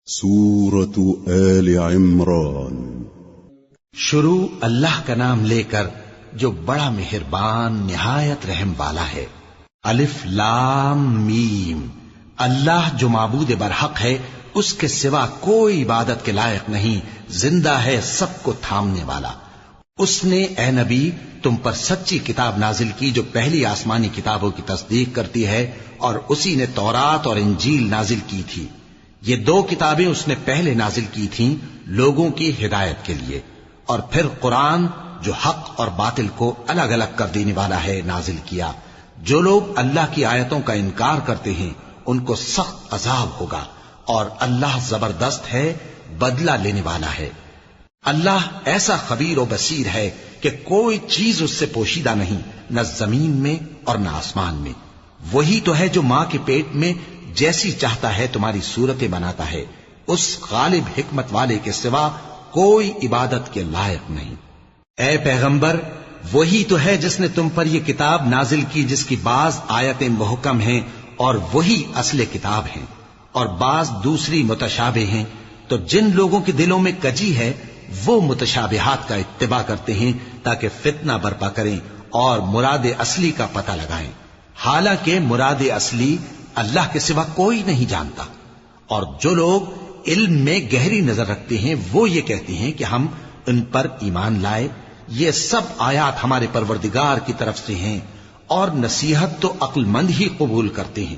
سورة آل عمران۔ شروع اللہ کا نام لے کر جو بڑا مہربان نہایت رحم والا ہے۔ الف لام میم۔ اللہ جو معبود برحق ہے، اس کے سوا کوئی عبادت کے لائق نہیں، زندہ ہے، سب کو تھامنے والا۔ اس نے اے نبی تم پر سچی کتاب نازل کی جو پہلی آسمانی کتابوں کی تصدیق کرتی ہے، اور اسی نے تورات اور انجیل نازل کی تھی۔ یہ دو کتابیں اس نے پہلے نازل کی تھیں لوگوں کی ہدایت کے لیے، اور پھر قرآن جو حق اور باطل کو الگ الگ کر دینے والا ہے نازل کیا۔ جو لوگ اللہ کی آیتوں کا انکار کرتے ہیں ان کو سخت عذاب ہوگا، اور اللہ زبردست ہے، بدلہ لینے والا ہے۔ اللہ ایسا خبیر و بصیر ہے کہ کوئی چیز اس سے پوشیدہ نہیں، نہ زمین میں اور نہ آسمان میں۔ وہی تو ہے جو ماں کے پیٹ میں جیسی چاہتا ہے تمہاری صورتیں بناتا ہے، اس غالب حکمت والے کے سوا کوئی عبادت کے لائق نہیں۔ اے پیغمبر، وہی تو ہے جس نے تم پر یہ کتاب نازل کی جس کی بعض آیتیں محکم ہیں اور وہی اصل کتاب ہیں، اور بعض دوسری متشابہ ہیں۔ تو جن لوگوں کے دلوں میں کجی ہے وہ متشابہات کا اتباع کرتے ہیں تاکہ فتنہ برپا کریں اور مراد اصلی کا پتہ لگائیں، حالانکہ مراد اصلی اللہ کے سوا کوئی نہیں جانتا۔ اور جو لوگ علم میں گہری نظر رکھتے ہیں وہ یہ کہتے ہیں کہ ہم ان پر ایمان لائے، یہ سب آیات ہمارے پروردگار کی طرف سے ہیں، اور نصیحت تو عقل مند ہی قبول کرتے ہیں۔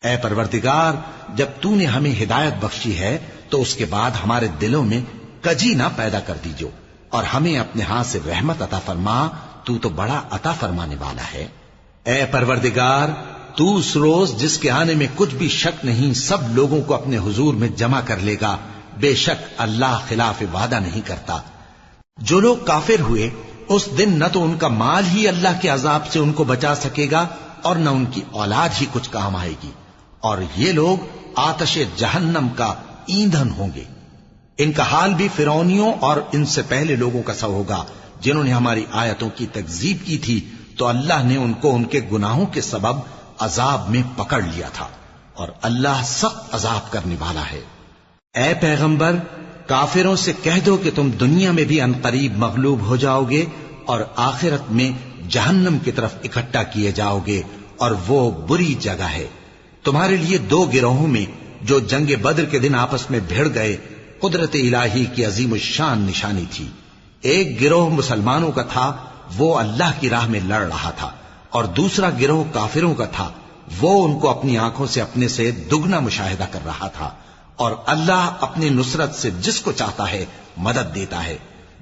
اے پروردگار، جب تو نے ہمیں ہدایت بخشی ہے تو اس کے بعد ہمارے دلوں میں کجی نہ پیدا کر دیجو، اور ہمیں اپنے ہاتھ سے رحمت عطا فرما، تو بڑا عطا فرمانے والا ہے۔ اے پروردگار، تو اس روز جس کے آنے میں کچھ بھی شک نہیں سب لوگوں کو اپنے حضور میں جمع کر لے گا، بے شک اللہ خلاف وعدہ نہیں کرتا۔ جو لوگ کافر ہوئے اس دن نہ تو ان کا مال ہی اللہ کے عذاب سے ان کو بچا سکے گا اور نہ ان کی اولاد ہی کچھ کام آئے گی، اور یہ لوگ آتش جہنم کا ایندھن ہوں گے۔ ان کا حال بھی فرعونیوں اور ان سے پہلے لوگوں کا سا ہوگا جنہوں نے ہماری آیتوں کی تکذیب کی تھی، تو اللہ نے ان کو ان کے گناہوں کے سبب عذاب میں پکڑ لیا تھا، اور اللہ سخت عذاب کرنے والا ہے۔ اے پیغمبر، کافروں سے کہہ دو کہ تم دنیا میں بھی عنقریب مغلوب ہو جاؤ گے اور آخرت میں جہنم کی طرف اکٹھا کیے جاؤ گے، اور وہ بری جگہ ہے۔ تمہارے لیے دو گروہوں میں جو جنگ بدر کے دن آپس میں بھڑ گئے قدرت الہی کی عظیم الشان نشانی تھی۔ ایک گروہ مسلمانوں کا تھا، وہ اللہ کی راہ میں لڑ رہا تھا، اور دوسرا گروہ کافروں کا تھا، وہ ان کو اپنی آنکھوں سے اپنے سے دگنا مشاہدہ کر رہا تھا۔ اور اللہ اپنی نصرت سے جس کو چاہتا ہے مدد دیتا ہے۔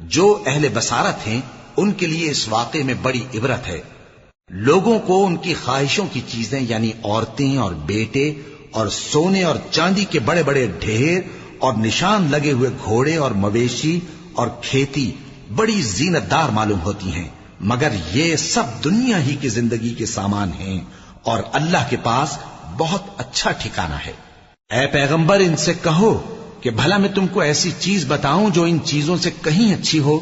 جو اہل بصارت ہیں ان کے لیے اس واقعے میں بڑی عبرت ہے۔ لوگوں کو ان کی خواہشوں کی چیزیں یعنی عورتیں اور بیٹے اور سونے اور چاندی کے بڑے بڑے ڈھیر اور نشان لگے ہوئے گھوڑے اور مویشی اور کھیتی بڑی زینت دار معلوم ہوتی ہیں، مگر یہ سب دنیا ہی کی زندگی کے سامان ہیں، اور اللہ کے پاس بہت اچھا ٹھکانہ ہے۔ اے پیغمبر، ان سے کہو کہ بھلا میں تم کو ایسی چیز بتاؤں جو ان چیزوں سے کہیں اچھی ہو؟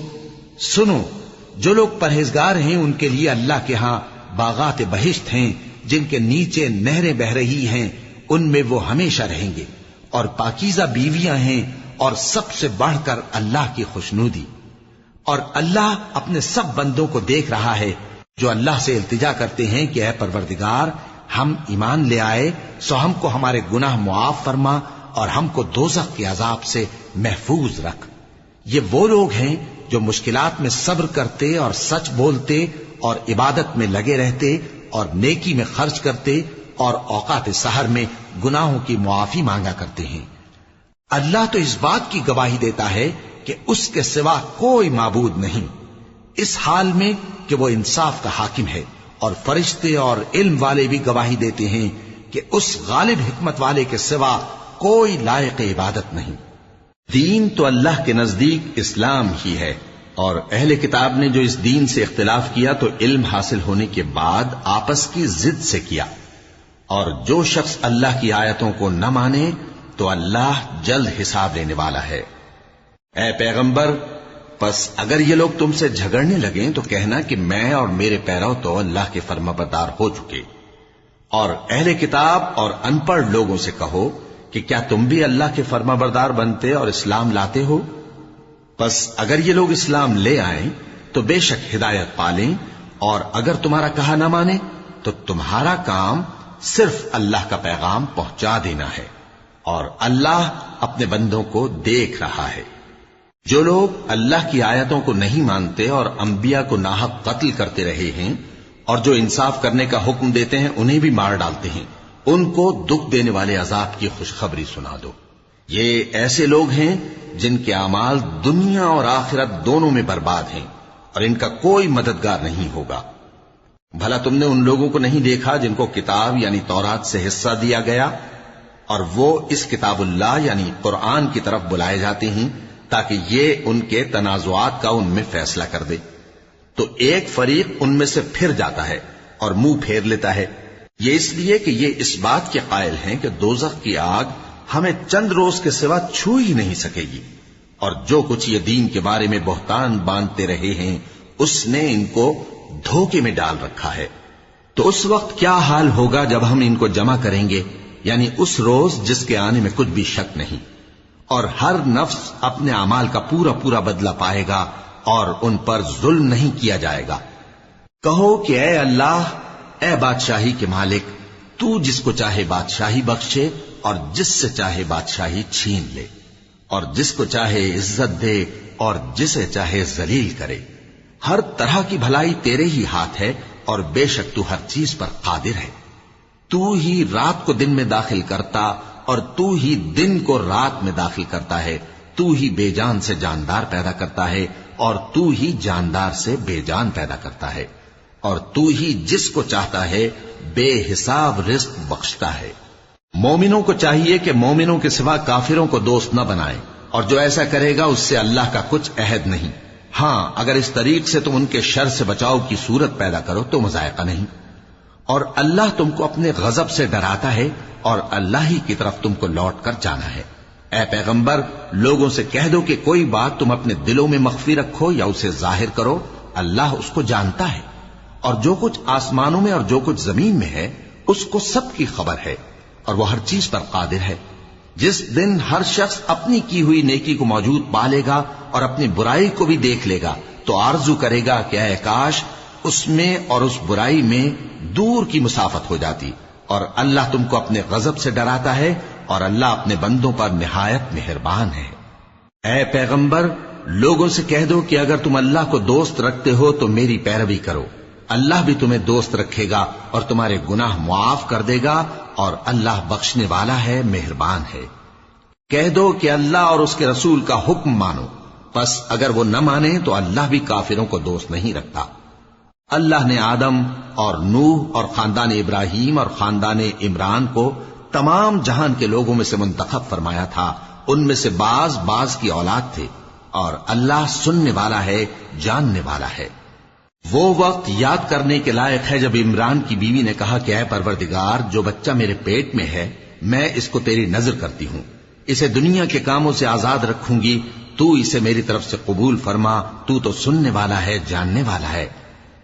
سنو، جو لوگ پرہیزگار ہیں ان کے لیے اللہ کے ہاں باغات بہشت ہیں جن کے نیچے نہریں بہ رہی ہیں، ان میں وہ ہمیشہ رہیں گے، اور پاکیزہ بیویاں ہیں، اور سب سے بڑھ کر اللہ کی خوشنودی۔ اور اللہ اپنے سب بندوں کو دیکھ رہا ہے جو اللہ سے التجا کرتے ہیں کہ اے پروردگار، ہم ایمان لے آئے سو ہم کو ہمارے گناہ معاف فرما اور ہم کو دوزخ کے عذاب سے محفوظ رکھ۔ یہ وہ لوگ ہیں جو مشکلات میں صبر کرتے اور سچ بولتے اور عبادت میں لگے رہتے اور نیکی میں خرچ کرتے اور اوقات سحر میں گناہوں کی معافی مانگا کرتے ہیں۔ اللہ تو اس بات کی گواہی دیتا ہے کہ اس کے سوا کوئی معبود نہیں، اس حال میں کہ وہ انصاف کا حاکم ہے، اور فرشتے اور علم والے بھی گواہی دیتے ہیں کہ اس غالب حکمت والے کے سوا کوئی لائق عبادت نہیں۔ دین تو اللہ کے نزدیک اسلام ہی ہے، اور اہل کتاب نے جو اس دین سے اختلاف کیا تو علم حاصل ہونے کے بعد آپس کی ضد سے کیا، اور جو شخص اللہ کی آیتوں کو نہ مانے تو اللہ جلد حساب لینے والا ہے۔ اے پیغمبر، پس اگر یہ لوگ تم سے جھگڑنے لگیں تو کہنا کہ میں اور میرے پیرو تو اللہ کے فرمانبردار ہو چکے، اور اہل کتاب اور ان پڑھ لوگوں سے کہو کہ کیا تم بھی اللہ کے فرما بردار بنتے اور اسلام لاتے ہو؟ پس اگر یہ لوگ اسلام لے آئیں تو بے شک ہدایت پالیں، اور اگر تمہارا کہا نہ مانے تو تمہارا کام صرف اللہ کا پیغام پہنچا دینا ہے، اور اللہ اپنے بندوں کو دیکھ رہا ہے۔ جو لوگ اللہ کی آیتوں کو نہیں مانتے اور انبیاء کو ناحق قتل کرتے رہے ہیں، اور جو انصاف کرنے کا حکم دیتے ہیں انہیں بھی مار ڈالتے ہیں، ان کو دکھ دینے والے عذاب کی خوشخبری سنا دو۔ یہ ایسے لوگ ہیں جن کے اعمال دنیا اور آخرت دونوں میں برباد ہیں، اور ان کا کوئی مددگار نہیں ہوگا۔ بھلا تم نے ان لوگوں کو نہیں دیکھا جن کو کتاب یعنی تورات سے حصہ دیا گیا، اور وہ اس کتاب اللہ یعنی قرآن کی طرف بلائے جاتے ہیں تاکہ یہ ان کے تنازعات کا ان میں فیصلہ کر دے، تو ایک فریق ان میں سے پھر جاتا ہے اور منہ پھیر لیتا ہے، یہ اس لیے کہ یہ اس بات کے قائل ہیں کہ دوزخ کی آگ ہمیں چند روز کے سوا چھو ہی نہیں سکے گی، اور جو کچھ یہ دین کے بارے میں بہتان باندھتے رہے ہیں اس نے ان کو دھوکے میں ڈال رکھا ہے۔ تو اس وقت کیا حال ہوگا جب ہم ان کو جمع کریں گے، یعنی اس روز جس کے آنے میں کچھ بھی شک نہیں، اور ہر نفس اپنے اعمال کا پورا پورا بدلہ پائے گا اور ان پر ظلم نہیں کیا جائے گا۔ کہو کہ اے اللہ، اے بادشاہی کے مالک، تو جس کو چاہے بادشاہی بخشے اور جس سے چاہے بادشاہی چھین لے، اور جس کو چاہے عزت دے اور جسے چاہے ذلیل کرے۔ ہر طرح کی بھلائی تیرے ہی ہاتھ ہے، اور بے شک تو ہر چیز پر قادر ہے۔ تو ہی رات کو دن میں داخل کرتا اور تو ہی دن کو رات میں داخل کرتا ہے، تو ہی بے جان سے جاندار پیدا کرتا ہے اور تو ہی جاندار سے بے جان پیدا کرتا ہے، اور تو ہی جس کو چاہتا ہے بے حساب رزق بخشتا ہے۔ مومنوں کو چاہیے کہ مومنوں کے سوا کافروں کو دوست نہ بنائیں، اور جو ایسا کرے گا اس سے اللہ کا کچھ عہد نہیں۔ ہاں اگر اس طریق سے تم ان کے شر سے بچاؤ کی صورت پیدا کرو تو مذائقہ نہیں، اور اللہ تم کو اپنے غضب سے ڈراتا ہے، اور اللہ ہی کی طرف تم کو لوٹ کر جانا ہے۔ اے پیغمبر، لوگوں سے کہہ دو کہ کوئی بات تم اپنے دلوں میں مخفی رکھو یا اسے ظاہر کرو، اللہ اس کو جانتا ہے، اور جو کچھ آسمانوں میں اور جو کچھ زمین میں ہے اس کو سب کی خبر ہے، اور وہ ہر چیز پر قادر ہے۔ جس دن ہر شخص اپنی کی ہوئی نیکی کو موجود پا لے گا اور اپنی برائی کو بھی دیکھ لے گا تو آرزو کرے گا کہ اے کاش اس میں اور اس برائی میں دور کی مسافت ہو جاتی، اور اللہ تم کو اپنے غضب سے ڈراتا ہے، اور اللہ اپنے بندوں پر نہایت مہربان ہے۔ اے پیغمبر، لوگوں سے کہہ دو کہ اگر تم اللہ کو دوست رکھتے ہو تو میری پیروی کرو، اللہ بھی تمہیں دوست رکھے گا اور تمہارے گناہ معاف کر دے گا، اور اللہ بخشنے والا ہے، مہربان ہے۔ کہہ دو کہ اللہ اور اس کے رسول کا حکم مانو، پس اگر وہ نہ مانے تو اللہ بھی کافروں کو دوست نہیں رکھتا۔ اللہ نے آدم اور نوح اور خاندان ابراہیم اور خاندان عمران کو تمام جہان کے لوگوں میں سے منتخب فرمایا تھا، ان میں سے بعض بعض کی اولاد تھے، اور اللہ سننے والا ہے، جاننے والا ہے۔ وہ وقت یاد کرنے کے لائق ہے جب عمران کی بیوی نے کہا کہ اے پروردگار، جو بچہ میرے پیٹ میں ہے میں اس کو تیری نذر کرتی ہوں، اسے دنیا کے کاموں سے آزاد رکھوں گی، تو اسے میری طرف سے قبول فرما، تو سننے والا ہے، جاننے والا ہے۔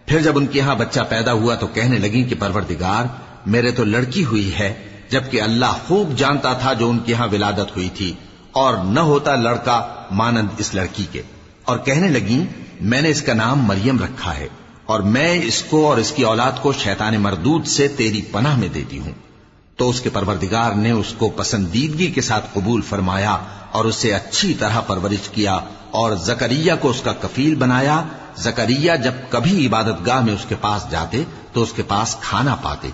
پھر جب ان کے ہاں بچہ پیدا ہوا تو کہنے لگی کہ پروردگار، میرے تو لڑکی ہوئی ہے، جبکہ اللہ خوب جانتا تھا جو ان کے ہاں ولادت ہوئی تھی، اور نہ ہوتا لڑکا مانند اس لڑکی کے۔ اور کہنے لگیں میں نے اس کا نام مریم رکھا ہے، اور میں اس کو اور اس کی اولاد کو شیطان مردود سے تیری پناہ میں دیتی ہوں۔ تو اس کے پروردگار نے اس کو پسندیدگی کے ساتھ قبول فرمایا اور اسے اچھی طرح پرورش کیا، اور زکریا کو اس کا کفیل بنایا۔ زکریا جب کبھی عبادت گاہ میں اس کے پاس جاتے تو اس کے پاس کھانا پاتے۔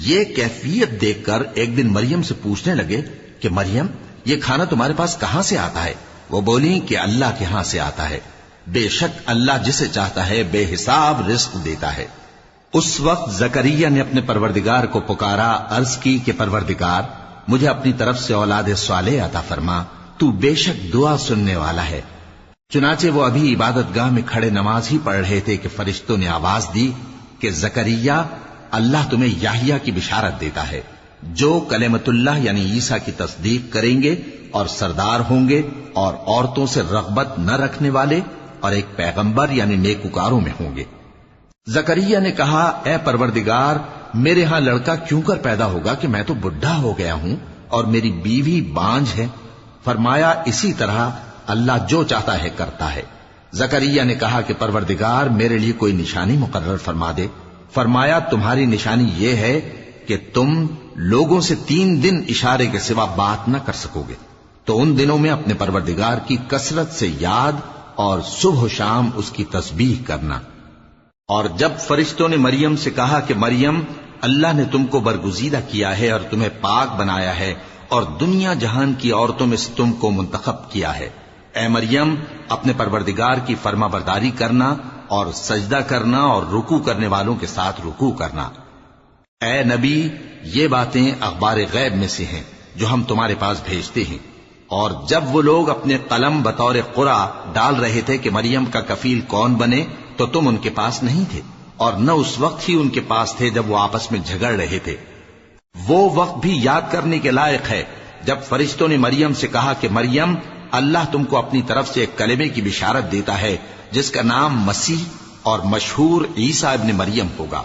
یہ کیفیت دیکھ کر ایک دن مریم سے پوچھنے لگے کہ مریم، یہ کھانا تمہارے پاس کہاں سے آتا ہے؟ وہ بولی کہ اللہ کے ہاں سے آتا ہے، بے شک اللہ جسے چاہتا ہے بے حساب رزق دیتا ہے۔ اس وقت زکریا نے اپنے پروردگار کو پکارا، عرض کی کہ پروردگار، مجھے اپنی طرف سے اولاد صالح عطا فرما، تو بے شک دعا سننے والا ہے۔ چنانچہ وہ ابھی عبادت گاہ میں کھڑے نماز ہی پڑھ رہے تھے کہ فرشتوں نے آواز دی کہ زکریا، اللہ تمہیں یحییٰ کی بشارت دیتا ہے، جو کلمۃ اللہ یعنی عیسیٰ کی تصدیق کریں گے اور سردار ہوں گے اور عورتوں سے رغبت نہ رکھنے والے اور ایک پیغمبر یعنی نیکوکاروں میں ہوں گے۔ زکریا نے کہا، اے پروردگار، میرے ہاں لڑکا کیوں کر پیدا ہوگا کہ میں تو بڈھا ہو گیا ہوں اور میری بیوی بانجھ ہے؟ فرمایا اسی طرح اللہ جو چاہتا ہے کرتا ہے۔ زکریا نے کہا کہ پروردگار میرے لیے کوئی نشانی مقرر فرما دے۔ فرمایا تمہاری نشانی یہ ہے کہ تم لوگوں سے 3 دن اشارے کے سوا بات نہ کر سکو گے، تو ان دنوں میں اپنے پروردگار کی کثرت سے یاد اور صبح و شام اس کی تسبیح کرنا۔ اور جب فرشتوں نے مریم سے کہا کہ مریم، اللہ نے تم کو برگزیدہ کیا ہے اور تمہیں پاک بنایا ہے اور دنیا جہان کی عورتوں میں سے تم کو منتخب کیا ہے، اے مریم اپنے پروردگار کی فرما برداری کرنا اور سجدہ کرنا اور رکوع کرنے والوں کے ساتھ رکوع کرنا۔ اے نبی، یہ باتیں اخبار غیب میں سے ہیں جو ہم تمہارے پاس بھیجتے ہیں۔ اور جب وہ لوگ اپنے قلم بطور قرعہ ڈال رہے تھے کہ مریم کا کفیل کون بنے، تو تم ان کے پاس نہیں تھے، اور نہ اس وقت ہی ان کے پاس تھے جب وہ آپس میں جھگڑ رہے تھے۔ وہ وقت بھی یاد کرنے کے لائق ہے جب فرشتوں نے مریم سے کہا کہ مریم، اللہ تم کو اپنی طرف سے ایک کلمے کی بشارت دیتا ہے جس کا نام مسیح اور مشہور عیسیٰ ابن مریم ہوگا،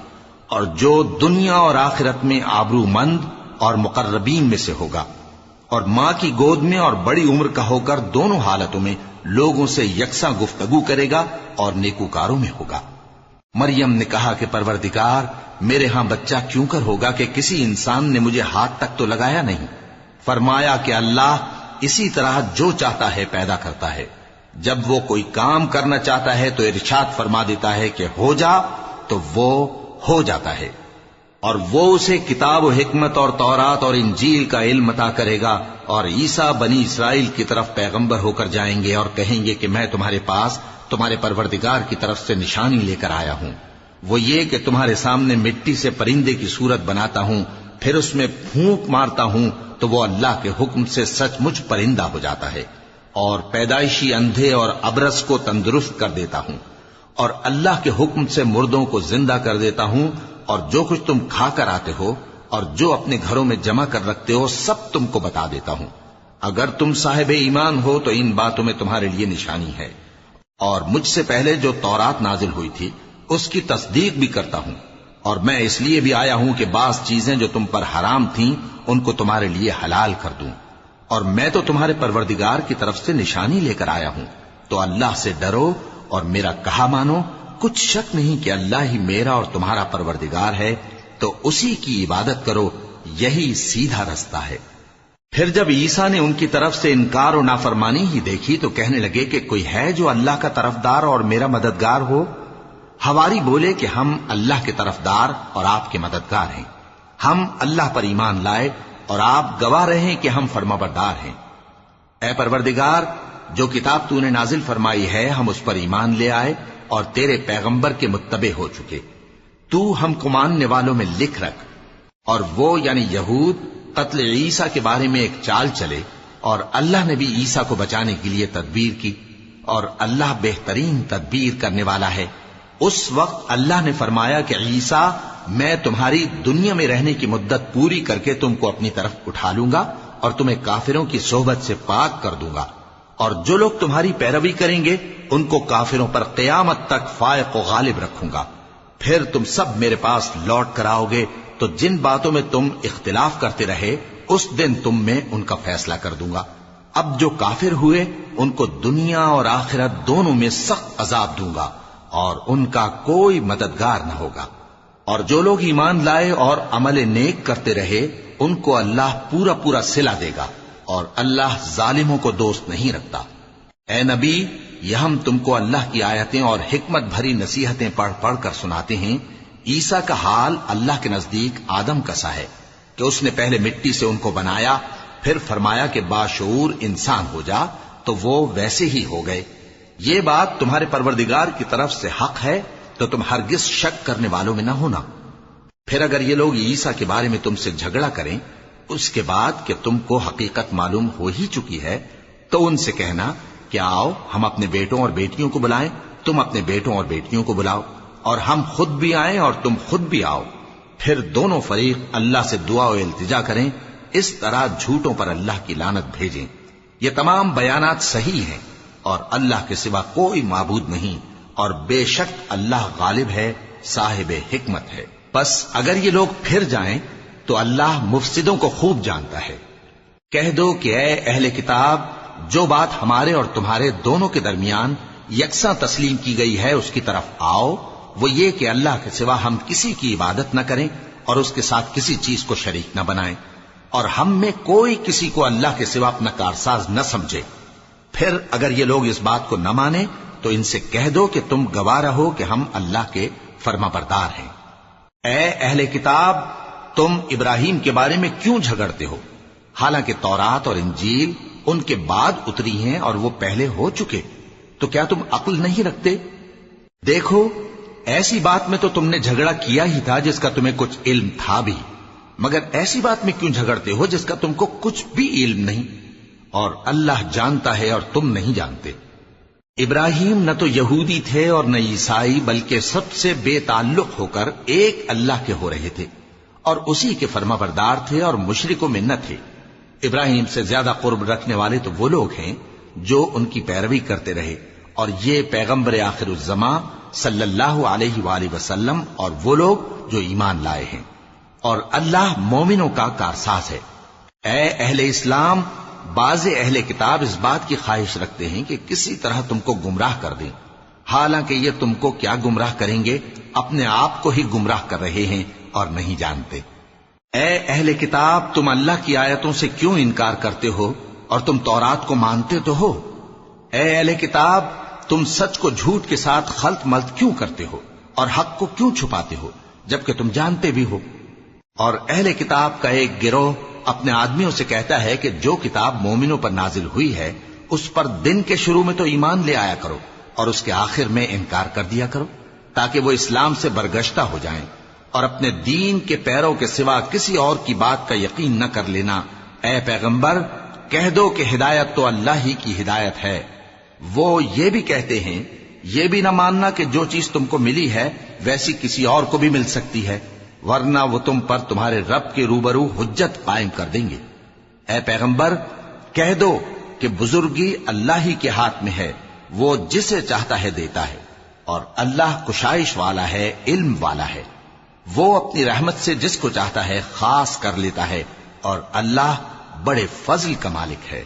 اور جو دنیا اور آخرت میں آبرو مند اور مقربین میں سے ہوگا، اور ماں کی گود میں اور بڑی عمر کا ہو کر دونوں حالتوں میں لوگوں سے یکساں گفتگو کرے گا اور نیکوکاروں میں ہوگا۔ مریم نے کہا کہ پروردگار، میرے ہاں بچہ کیوں کر ہوگا کہ کسی انسان نے مجھے ہاتھ تک تو لگایا نہیں؟ فرمایا کہ اللہ اسی طرح جو چاہتا ہے پیدا کرتا ہے، جب وہ کوئی کام کرنا چاہتا ہے تو ارشاد فرما دیتا ہے کہ ہو جا، تو وہ ہو جاتا ہے۔ اور وہ اسے کتاب و حکمت اور تورات اور انجیل کا علم عطا کرے گا، اور عیسیٰ بنی اسرائیل کی طرف پیغمبر ہو کر جائیں گے اور کہیں گے کہ میں تمہارے پاس تمہارے پروردگار کی طرف سے نشانی لے کر آیا ہوں، وہ یہ کہ تمہارے سامنے مٹی سے پرندے کی صورت بناتا ہوں، پھر اس میں پھونک مارتا ہوں تو وہ اللہ کے حکم سے سچ مچ پرندہ ہو جاتا ہے، اور پیدائشی اندھے اور ابرص کو تندرست کر دیتا ہوں، اور اللہ کے حکم سے مردوں کو زندہ کر دیتا ہوں، اور جو کچھ تم کھا کر آتے ہو اور جو اپنے گھروں میں جمع کر رکھتے ہو سب تم کو بتا دیتا ہوں۔ اگر تم صاحب ایمان ہو تو ان باتوں میں تمہارے لیے نشانی ہے، اور مجھ سے پہلے جو تورات نازل ہوئی تھی اس کی تصدیق بھی کرتا ہوں، اور میں اس لیے بھی آیا ہوں کہ بعض چیزیں جو تم پر حرام تھیں ان کو تمہارے لیے حلال کر دوں، اور میں تو تمہارے پروردگار کی طرف سے نشانی لے کر آیا ہوں، تو اللہ سے ڈرو اور میرا کہا مانو۔ کچھ شک نہیں کہ اللہ ہی میرا اور تمہارا پروردگار ہے، تو اسی کی عبادت کرو، یہی سیدھا رستہ ہے۔ پھر جب عیسیٰ نے ان کی طرف سے انکار و نافرمانی ہی دیکھی تو کہنے لگے کہ کوئی ہے جو اللہ کا طرفدار اور میرا مددگار ہو؟ حواری بولے کہ ہم اللہ کے طرفدار اور آپ کے مددگار ہیں، ہم اللہ پر ایمان لائے اور آپ گواہ رہیں کہ ہم فرمانبردار ہیں۔ اے پروردگار، جو کتاب تو نے نازل فرمائی ہے ہم اس پر ایمان لے آئے اور تیرے پیغمبر کے متبع ہو چکے، تو ہم کو ماننے والوں میں لکھ رکھ۔ اور وہ یعنی یہود قتل عیسیٰ کے بارے میں ایک چال چلے، اور اللہ نے بھی عیسیٰ کو بچانے کے لیے تدبیر کی، اور اللہ بہترین تدبیر کرنے والا ہے۔ اس وقت اللہ نے فرمایا کہ عیسیٰ، میں تمہاری دنیا میں رہنے کی مدت پوری کر کے تم کو اپنی طرف اٹھا لوں گا اور تمہیں کافروں کی صحبت سے پاک کر دوں گا، اور جو لوگ تمہاری پیروی کریں گے ان کو کافروں پر قیامت تک فائق و غالب رکھوں گا۔ پھر تم سب میرے پاس لوٹ کر آؤ گے، تو جن باتوں میں تم اختلاف کرتے رہے اس دن تم میں ان کا فیصلہ کر دوں گا۔ اب جو کافر ہوئے ان کو دنیا اور آخرت دونوں میں سخت عذاب دوں گا، اور ان کا کوئی مددگار نہ ہوگا۔ اور جو لوگ ایمان لائے اور عمل نیک کرتے رہے ان کو اللہ پورا پورا صلہ دے گا، اور اللہ ظالموں کو دوست نہیں رکھتا۔ اے نبی، یہ ہم تم کو اللہ کی آیتیں اور حکمت بھری نصیحتیں پڑھ پڑھ کر سناتے ہیں۔ عیسیٰ کا حال اللہ کے نزدیک آدم کا سا ہے کہ اس نے پہلے مٹی سے ان کو بنایا، پھر فرمایا کہ باشعور انسان ہو جا، تو وہ ویسے ہی ہو گئے۔ یہ بات تمہارے پروردگار کی طرف سے حق ہے، تو تم ہرگز شک کرنے والوں میں نہ ہونا۔ پھر اگر یہ لوگ عیسیٰ کے بارے میں تم سے جھگڑا کریں اس کے بعد کہ تم کو حقیقت معلوم ہو ہی چکی ہے، تو ان سے کہنا کہ آؤ ہم اپنے بیٹوں اور بیٹیوں کو بلائیں، تم اپنے بیٹوں اور بیٹیوں کو بلاؤ، اور ہم خود بھی آئیں اور تم خود بھی آؤ، پھر دونوں فریق اللہ سے دعا و التجا کریں، اس طرح جھوٹوں پر اللہ کی لعنت بھیجیں۔ یہ تمام بیانات صحیح ہیں، اور اللہ کے سوا کوئی معبود نہیں، اور بے شک اللہ غالب ہے، صاحب حکمت ہے۔ بس اگر یہ لوگ پھر جائیں تو اللہ مفسدوں کو خوب جانتا ہے۔ کہہ دو کہ اے اہل کتاب، جو بات ہمارے اور تمہارے دونوں کے درمیان یکساں تسلیم کی گئی ہے اس کی طرف آؤ، وہ یہ کہ اللہ کے سوا ہم کسی کی عبادت نہ کریں اور اس کے ساتھ کسی چیز کو شریک نہ بنائیں، اور ہم میں کوئی کسی کو اللہ کے سوا اپنا کارساز نہ سمجھے۔ پھر اگر یہ لوگ اس بات کو نہ مانیں تو ان سے کہہ دو کہ تم گواہ رہو کہ ہم اللہ کے فرما بردار ہیں۔ اے اہل کتاب، تم ابراہیم کے بارے میں کیوں جھگڑتے ہو؟ حالانکہ تورات اور انجیل ان کے بعد اتری ہیں اور وہ پہلے ہو چکے، تو کیا تم عقل نہیں رکھتے؟ دیکھو، ایسی بات میں تو تم نے جھگڑا کیا ہی تھا جس کا تمہیں کچھ علم تھا بھی، مگر ایسی بات میں کیوں جھگڑتے ہو جس کا تم کو کچھ بھی علم نہیں؟ اور اللہ جانتا ہے اور تم نہیں جانتے۔ ابراہیم نہ تو یہودی تھے اور نہ عیسائی، بلکہ سب سے بے تعلق ہو کر ایک اللہ کے ہو رہے تھے اور اسی کے فرما بردار تھے اور مشرکوں میں نہ تھے۔ ابراہیم سے زیادہ قرب رکھنے والے تو وہ لوگ ہیں جو ان کی پیروی کرتے رہے، اور یہ پیغمبر آخر الزماں صلی اللہ علیہ وآلہ وسلم اور وہ لوگ جو ایمان لائے ہیں، اور اللہ مومنوں کا کارساز ہے۔ اے اہل اسلام، بعض اہل کتاب اس بات کی خواہش رکھتے ہیں کہ کسی طرح تم کو گمراہ کر دیں، حالانکہ یہ تم کو کیا گمراہ کریں گے، اپنے آپ کو ہی گمراہ کر رہے ہیں اور نہیں جانتے۔ اے اہل کتاب، تم اللہ کی آیتوں سے کیوں انکار کرتے ہو اور تم تورات کو مانتے تو ہو؟ اے اہل کتاب، تم سچ کو جھوٹ کے ساتھ خلط ملط کیوں کرتے ہو اور حق کو کیوں چھپاتے ہو جبکہ تم جانتے بھی ہو؟ اور اہل کتاب کا ایک گروہ اپنے آدمیوں سے کہتا ہے کہ جو کتاب مومنوں پر نازل ہوئی ہے اس پر دن کے شروع میں تو ایمان لے آیا کرو اور اس کے آخر میں انکار کر دیا کرو، تاکہ وہ اسلام سے برگشتہ ہو جائیں، اور اپنے دین کے پیروں کے سوا کسی اور کی بات کا یقین نہ کر لینا۔ اے پیغمبر، کہہ دو کہ ہدایت تو اللہ ہی کی ہدایت ہے۔ وہ یہ بھی کہتے ہیں، یہ بھی نہ ماننا کہ جو چیز تم کو ملی ہے ویسی کسی اور کو بھی مل سکتی ہے، ورنہ وہ تم پر تمہارے رب کے روبرو حجت قائم کر دیں گے۔ اے پیغمبر، کہہ دو کہ بزرگی اللہ ہی کے ہاتھ میں ہے، وہ جسے چاہتا ہے دیتا ہے، اور اللہ کشائش والا ہے، علم والا ہے۔ وہ اپنی رحمت سے جس کو چاہتا ہے خاص کر لیتا ہے، اور اللہ بڑے فضل کا مالک ہے۔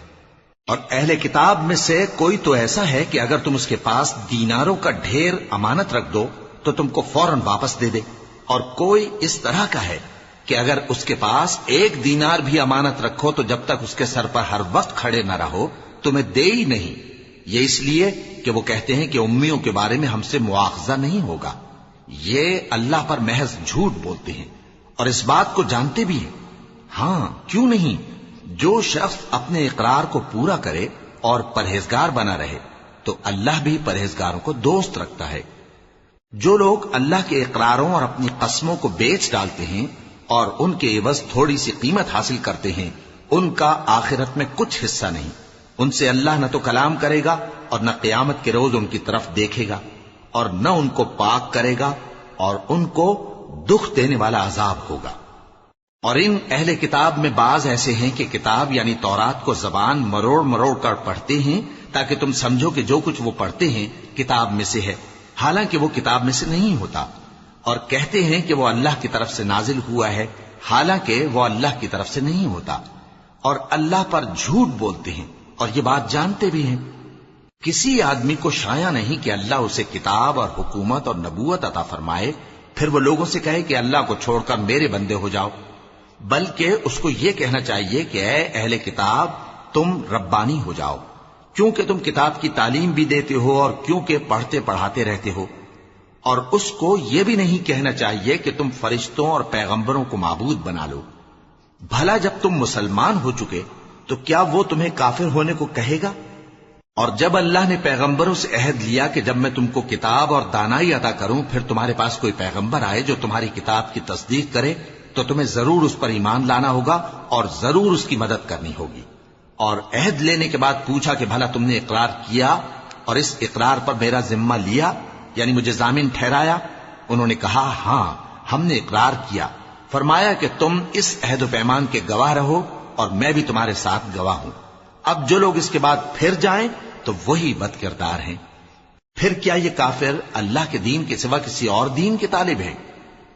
اور اہل کتاب میں سے کوئی تو ایسا ہے کہ اگر تم اس کے پاس دیناروں کا ڈھیر امانت رکھ دو تو تم کو فوراً واپس دے دے، اور کوئی اس طرح کا ہے کہ اگر اس کے پاس 1 دینار بھی امانت رکھو تو جب تک اس کے سر پر ہر وقت کھڑے نہ رہو تمہیں دے ہی نہیں، یہ اس لیے کہ وہ کہتے ہیں کہ امیوں کے بارے میں ہم سے مواخذہ نہیں ہوگا۔ یہ اللہ پر محض جھوٹ بولتے ہیں اور اس بات کو جانتے بھی ہیں۔ ہاں، کیوں نہیں، جو شخص اپنے اقرار کو پورا کرے اور پرہیزگار بنا رہے تو اللہ بھی پرہیزگاروں کو دوست رکھتا ہے۔ جو لوگ اللہ کے اقراروں اور اپنی قسموں کو بیچ ڈالتے ہیں اور ان کے عوض تھوڑی سی قیمت حاصل کرتے ہیں، ان کا آخرت میں کچھ حصہ نہیں۔ ان سے اللہ نہ تو کلام کرے گا اور نہ قیامت کے روز ان کی طرف دیکھے گا، اور نہ ان کو پاک کرے گا، اور ان کو دکھ دینے والا عذاب ہوگا۔ اور ان اہل کتاب میں بعض ایسے ہیں کہ کتاب یعنی تورات کو زبان مروڑ مروڑ کر پڑھتے ہیں تاکہ تم سمجھو کہ جو کچھ وہ پڑھتے ہیں کتاب میں سے ہے، حالانکہ وہ کتاب میں سے نہیں ہوتا، اور کہتے ہیں کہ وہ اللہ کی طرف سے نازل ہوا ہے، حالانکہ وہ اللہ کی طرف سے نہیں ہوتا، اور اللہ پر جھوٹ بولتے ہیں اور یہ بات جانتے بھی ہیں۔ کسی آدمی کو شایع نہیں کہ اللہ اسے کتاب اور حکومت اور نبوت عطا فرمائے پھر وہ لوگوں سے کہے کہ اللہ کو چھوڑ کر میرے بندے ہو جاؤ، بلکہ اس کو یہ کہنا چاہیے کہ اے اہل کتاب، تم ربانی ہو جاؤ، کیونکہ تم کتاب کی تعلیم بھی دیتے ہو اور کیونکہ پڑھتے پڑھاتے رہتے ہو۔ اور اس کو یہ بھی نہیں کہنا چاہیے کہ تم فرشتوں اور پیغمبروں کو معبود بنا لو۔ بھلا جب تم مسلمان ہو چکے تو کیا وہ تمہیں کافر ہونے کو کہے گا؟ اور جب اللہ نے پیغمبروں سے عہد لیا کہ جب میں تم کو کتاب اور دانائی عطا کروں پھر تمہارے پاس کوئی پیغمبر آئے جو تمہاری کتاب کی تصدیق کرے تو تمہیں ضرور اس پر ایمان لانا ہوگا اور ضرور اس کی مدد کرنی ہوگی۔ اور عہد لینے کے بعد پوچھا کہ بھلا تم نے اقرار کیا اور اس اقرار پر میرا ذمہ لیا، یعنی مجھے ضامن ٹھہرایا؟ انہوں نے کہا ہاں، ہم نے اقرار کیا۔ فرمایا کہ تم اس عہد و پیمان کے گواہ رہو اور میں بھی تمہارے ساتھ گواہ ہوں۔ اب جو لوگ اس کے بعد پھر جائیں تو وہی بد کردار ہیں۔ پھر کیا یہ کافر اللہ کے دین کے سوا کسی اور دین کے طالب ہیں؟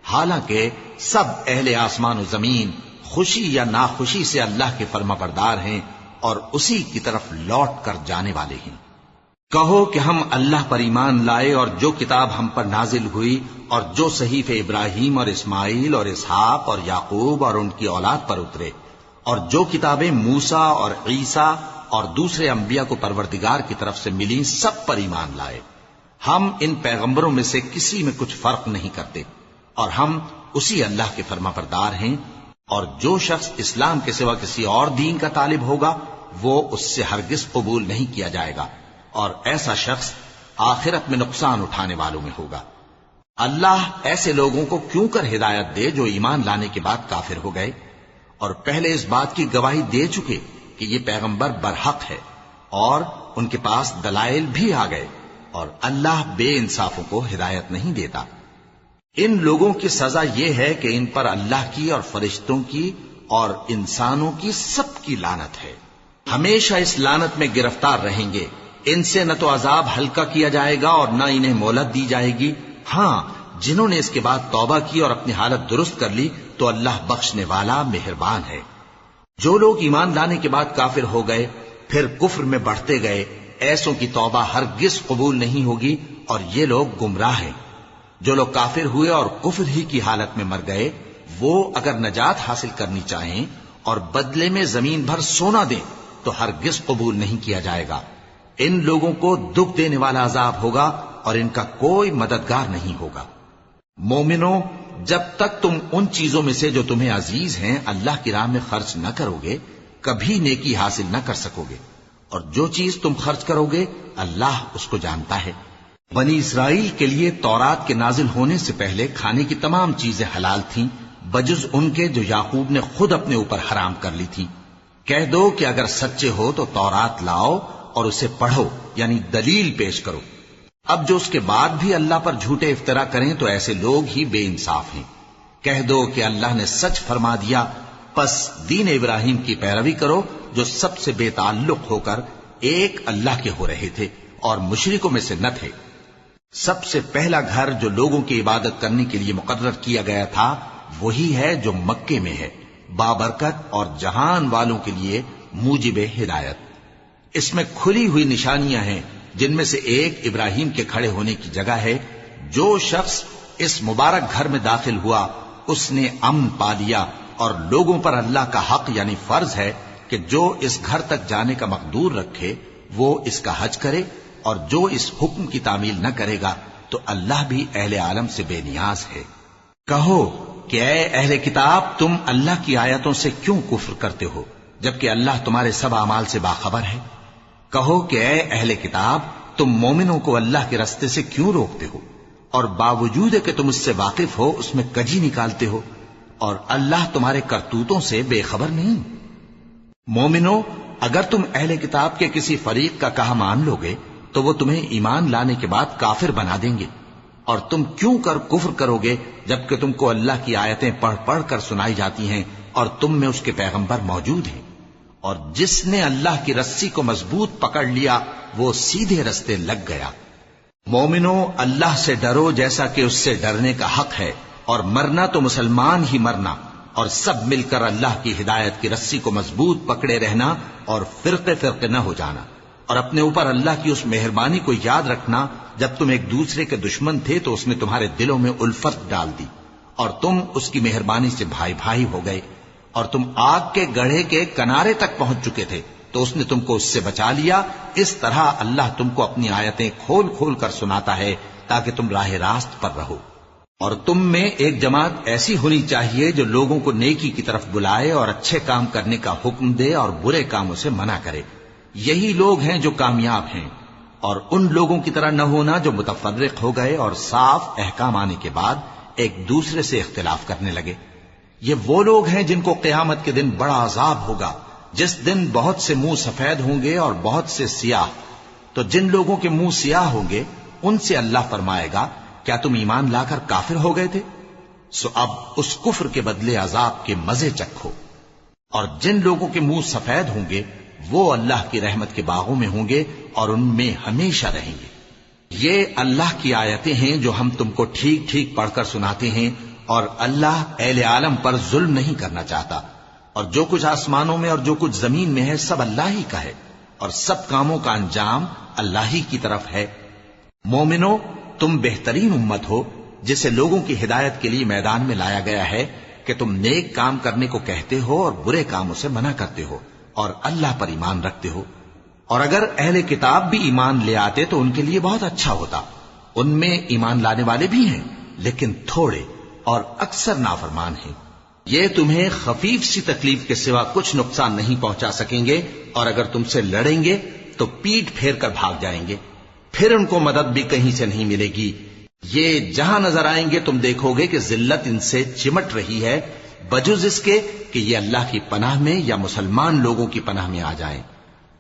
حالانکہ سب اہل آسمان و زمین خوشی یا ناخوشی سے اللہ کے فرمانبردار ہیں اور اسی کی طرف لوٹ کر جانے والے ہیں۔ کہو کہ ہم اللہ پر ایمان لائے اور جو کتاب ہم پر نازل ہوئی اور جو صحیفے ابراہیم اور اسماعیل اور اسحاق اور یعقوب اور ان کی اولاد پر اترے، اور جو کتابیں موسیٰ اور عیسیٰ اور دوسرے انبیاء کو پروردگار کی طرف سے ملی، سب پر ایمان لائے۔ ہم ان پیغمبروں میں سے کسی میں کچھ فرق نہیں کرتے، اور ہم اسی اللہ کے فرمانبردار ہیں۔ اور جو شخص اسلام کے سوا کسی اور دین کا طالب ہوگا وہ اس سے ہرگز قبول نہیں کیا جائے گا، اور ایسا شخص آخرت میں نقصان اٹھانے والوں میں ہوگا۔ اللہ ایسے لوگوں کو کیوں کر ہدایت دے جو ایمان لانے کے بعد کافر ہو گئے اور پہلے اس بات کی گواہی دے چکے کہ یہ پیغمبر برحق ہے، اور ان کے پاس دلائل بھی آ گئے، اور اللہ بے انصافوں کو ہدایت نہیں دیتا۔ ان لوگوں کی سزا یہ ہے کہ ان پر اللہ کی اور فرشتوں کی اور انسانوں کی سب کی لعنت ہے، ہمیشہ اس لعنت میں گرفتار رہیں گے۔ ان سے نہ تو عذاب ہلکا کیا جائے گا اور نہ انہیں مہلت دی جائے گی۔ ہاں، جنہوں نے اس کے بعد توبہ کی اور اپنی حالت درست کر لی تو اللہ بخشنے والا مہربان ہے۔ جو لوگ ایمان لانے کے بعد کافر ہو گئے پھر کفر میں بڑھتے گئے، ایسوں کی توبہ ہرگز قبول نہیں ہوگی، اور یہ لوگ گمراہ ہیں۔ جو لوگ کافر ہوئے اور کفر ہی کی حالت میں مر گئے، وہ اگر نجات حاصل کرنی چاہیں اور بدلے میں زمین بھر سونا دیں تو ہرگز قبول نہیں کیا جائے گا۔ ان لوگوں کو دکھ دینے والا عذاب ہوگا اور ان کا کوئی مددگار نہیں ہوگا۔ مومنوں، جب تک تم ان چیزوں میں سے جو تمہیں عزیز ہیں اللہ کی راہ میں خرچ نہ کرو گے، کبھی نیکی حاصل نہ کر سکو گے، اور جو چیز تم خرچ کرو گے اللہ اس کو جانتا ہے۔ بنی اسرائیل کے لیے تورات کے نازل ہونے سے پہلے کھانے کی تمام چیزیں حلال تھیں بجز ان کے جو یعقوب نے خود اپنے اوپر حرام کر لی تھی۔ کہہ دو کہ اگر سچے ہو تو تورات لاؤ اور اسے پڑھو، یعنی دلیل پیش کرو۔ اب جو اس کے بعد بھی اللہ پر جھوٹے افطرا کریں تو ایسے لوگ ہی بے انصاف ہیں۔ کہہ دو کہ اللہ نے سچ فرما دیا، پس دین ابراہیم کی پیروی کرو جو سب سے بے تعلق ہو کر ایک اللہ کے ہو رہے تھے اور مشرکوں میں سے نہ تھے۔ سب سے پہلا گھر جو لوگوں کی عبادت کرنے کے لیے مقرر کیا گیا تھا وہی ہے جو مکے میں ہے، بابرکت اور جہان والوں کے لیے موجب ہدایت۔ اس میں کھلی ہوئی نشانیاں ہیں، جن میں سے ایک ابراہیم کے کھڑے ہونے کی جگہ ہے۔ جو شخص اس مبارک گھر میں داخل ہوا اس نے امن پا لیا، اور لوگوں پر اللہ کا حق یعنی فرض ہے کہ جو اس گھر تک جانے کا مقدور رکھے وہ اس کا حج کرے، اور جو اس حکم کی تعمیل نہ کرے گا تو اللہ بھی اہل عالم سے بے نیاز ہے۔ کہو کہ اے اہل کتاب، تم اللہ کی آیتوں سے کیوں کفر کرتے ہو جبکہ اللہ تمہارے سب اعمال سے باخبر ہے؟ کہو کہ اے اہل کتاب، تم مومنوں کو اللہ کے رستے سے کیوں روکتے ہو اور باوجود کہ تم اس سے واقف ہو اس میں کجی نکالتے ہو، اور اللہ تمہارے کرتوتوں سے بے خبر نہیں؟ مومنوں، اگر تم اہل کتاب کے کسی فریق کا کہا مان لو گے تو وہ تمہیں ایمان لانے کے بعد کافر بنا دیں گے، اور تم کیوں کر کفر کرو گے جبکہ تم کو اللہ کی آیتیں پڑھ پڑھ کر سنائی جاتی ہیں اور تم میں اس کے پیغمبر موجود ہیں۔ اور جس نے اللہ کی رسی کو مضبوط پکڑ لیا وہ سیدھے رستے لگ گیا۔ مومنوں، اللہ سے ڈرو جیسا کہ اس سے ڈرنے کا حق ہے، اور مرنا تو مسلمان ہی مرنا، اور سب مل کر اللہ کی ہدایت کی رسی کو مضبوط پکڑے رہنا اور فرقے فرقے نہ ہو جانا، اور اپنے اوپر اللہ کی اس مہربانی کو یاد رکھنا جب تم ایک دوسرے کے دشمن تھے تو اس نے تمہارے دلوں میں الفت ڈال دی اور تم اس کی مہربانی سے بھائی بھائی ہو گئے، اور تم آگ کے گڑھے کے کنارے تک پہنچ چکے تھے تو اس نے تم کو اس سے بچا لیا۔ اس طرح اللہ تم کو اپنی آیتیں کھول کھول کر سناتا ہے تاکہ تم راہ راست پر رہو۔ اور تم میں ایک جماعت ایسی ہونی چاہیے جو لوگوں کو نیکی کی طرف بلائے اور اچھے کام کرنے کا حکم دے اور برے کاموں سے منع کرے۔ یہی لوگ ہیں جو کامیاب ہیں، اور ان لوگوں کی طرح نہ ہونا جو متفرق ہو گئے اور صاف احکام آنے کے بعد ایک دوسرے سے اختلاف کرنے لگے۔ یہ وہ لوگ ہیں جن کو قیامت کے دن بڑا عذاب ہوگا، جس دن بہت سے منہ سفید ہوں گے اور بہت سے سیاہ۔ تو جن لوگوں کے منہ سیاہ ہوں گے ان سے اللہ فرمائے گا، کیا تم ایمان لا کر کافر ہو گئے تھے؟ سو اب اس کفر کے بدلے عذاب کے مزے چکھو۔ اور جن لوگوں کے منہ سفید ہوں گے وہ اللہ کی رحمت کے باغوں میں ہوں گے اور ان میں ہمیشہ رہیں گے۔ یہ اللہ کی آیتیں ہیں جو ہم تم کو ٹھیک ٹھیک پڑھ کر سناتے ہیں، اور اللہ اہل عالم پر ظلم نہیں کرنا چاہتا، اور جو کچھ آسمانوں میں اور جو کچھ زمین میں ہے سب اللہ ہی کا ہے، اور سب کاموں کا انجام اللہ ہی کی طرف ہے۔ مومنو، تم بہترین امت ہو جسے لوگوں کی ہدایت کے لیے میدان میں لایا گیا ہے کہ تم نیک کام کرنے کو کہتے ہو اور برے کاموں سے منع کرتے ہو اور اللہ پر ایمان رکھتے ہو۔ اور اگر اہل کتاب بھی ایمان لے آتے تو ان کے لیے بہت اچھا ہوتا، ان میں ایمان لانے والے بھی ہیں لیکن تھوڑے اور اکثر نافرمان ہیں۔ یہ تمہیں خفیف سی تکلیف کے سوا کچھ نقصان نہیں پہنچا سکیں گے، اور اگر تم سے لڑیں گے تو پیٹ پھیر کر بھاگ جائیں گے، پھر ان کو مدد بھی کہیں سے نہیں ملے گی۔ یہ جہاں نظر آئیں گے تم دیکھو گے کہ ذلت ان سے چمٹ رہی ہے، بجز اس کے کہ یہ اللہ کی پناہ میں یا مسلمان لوگوں کی پناہ میں آ جائیں۔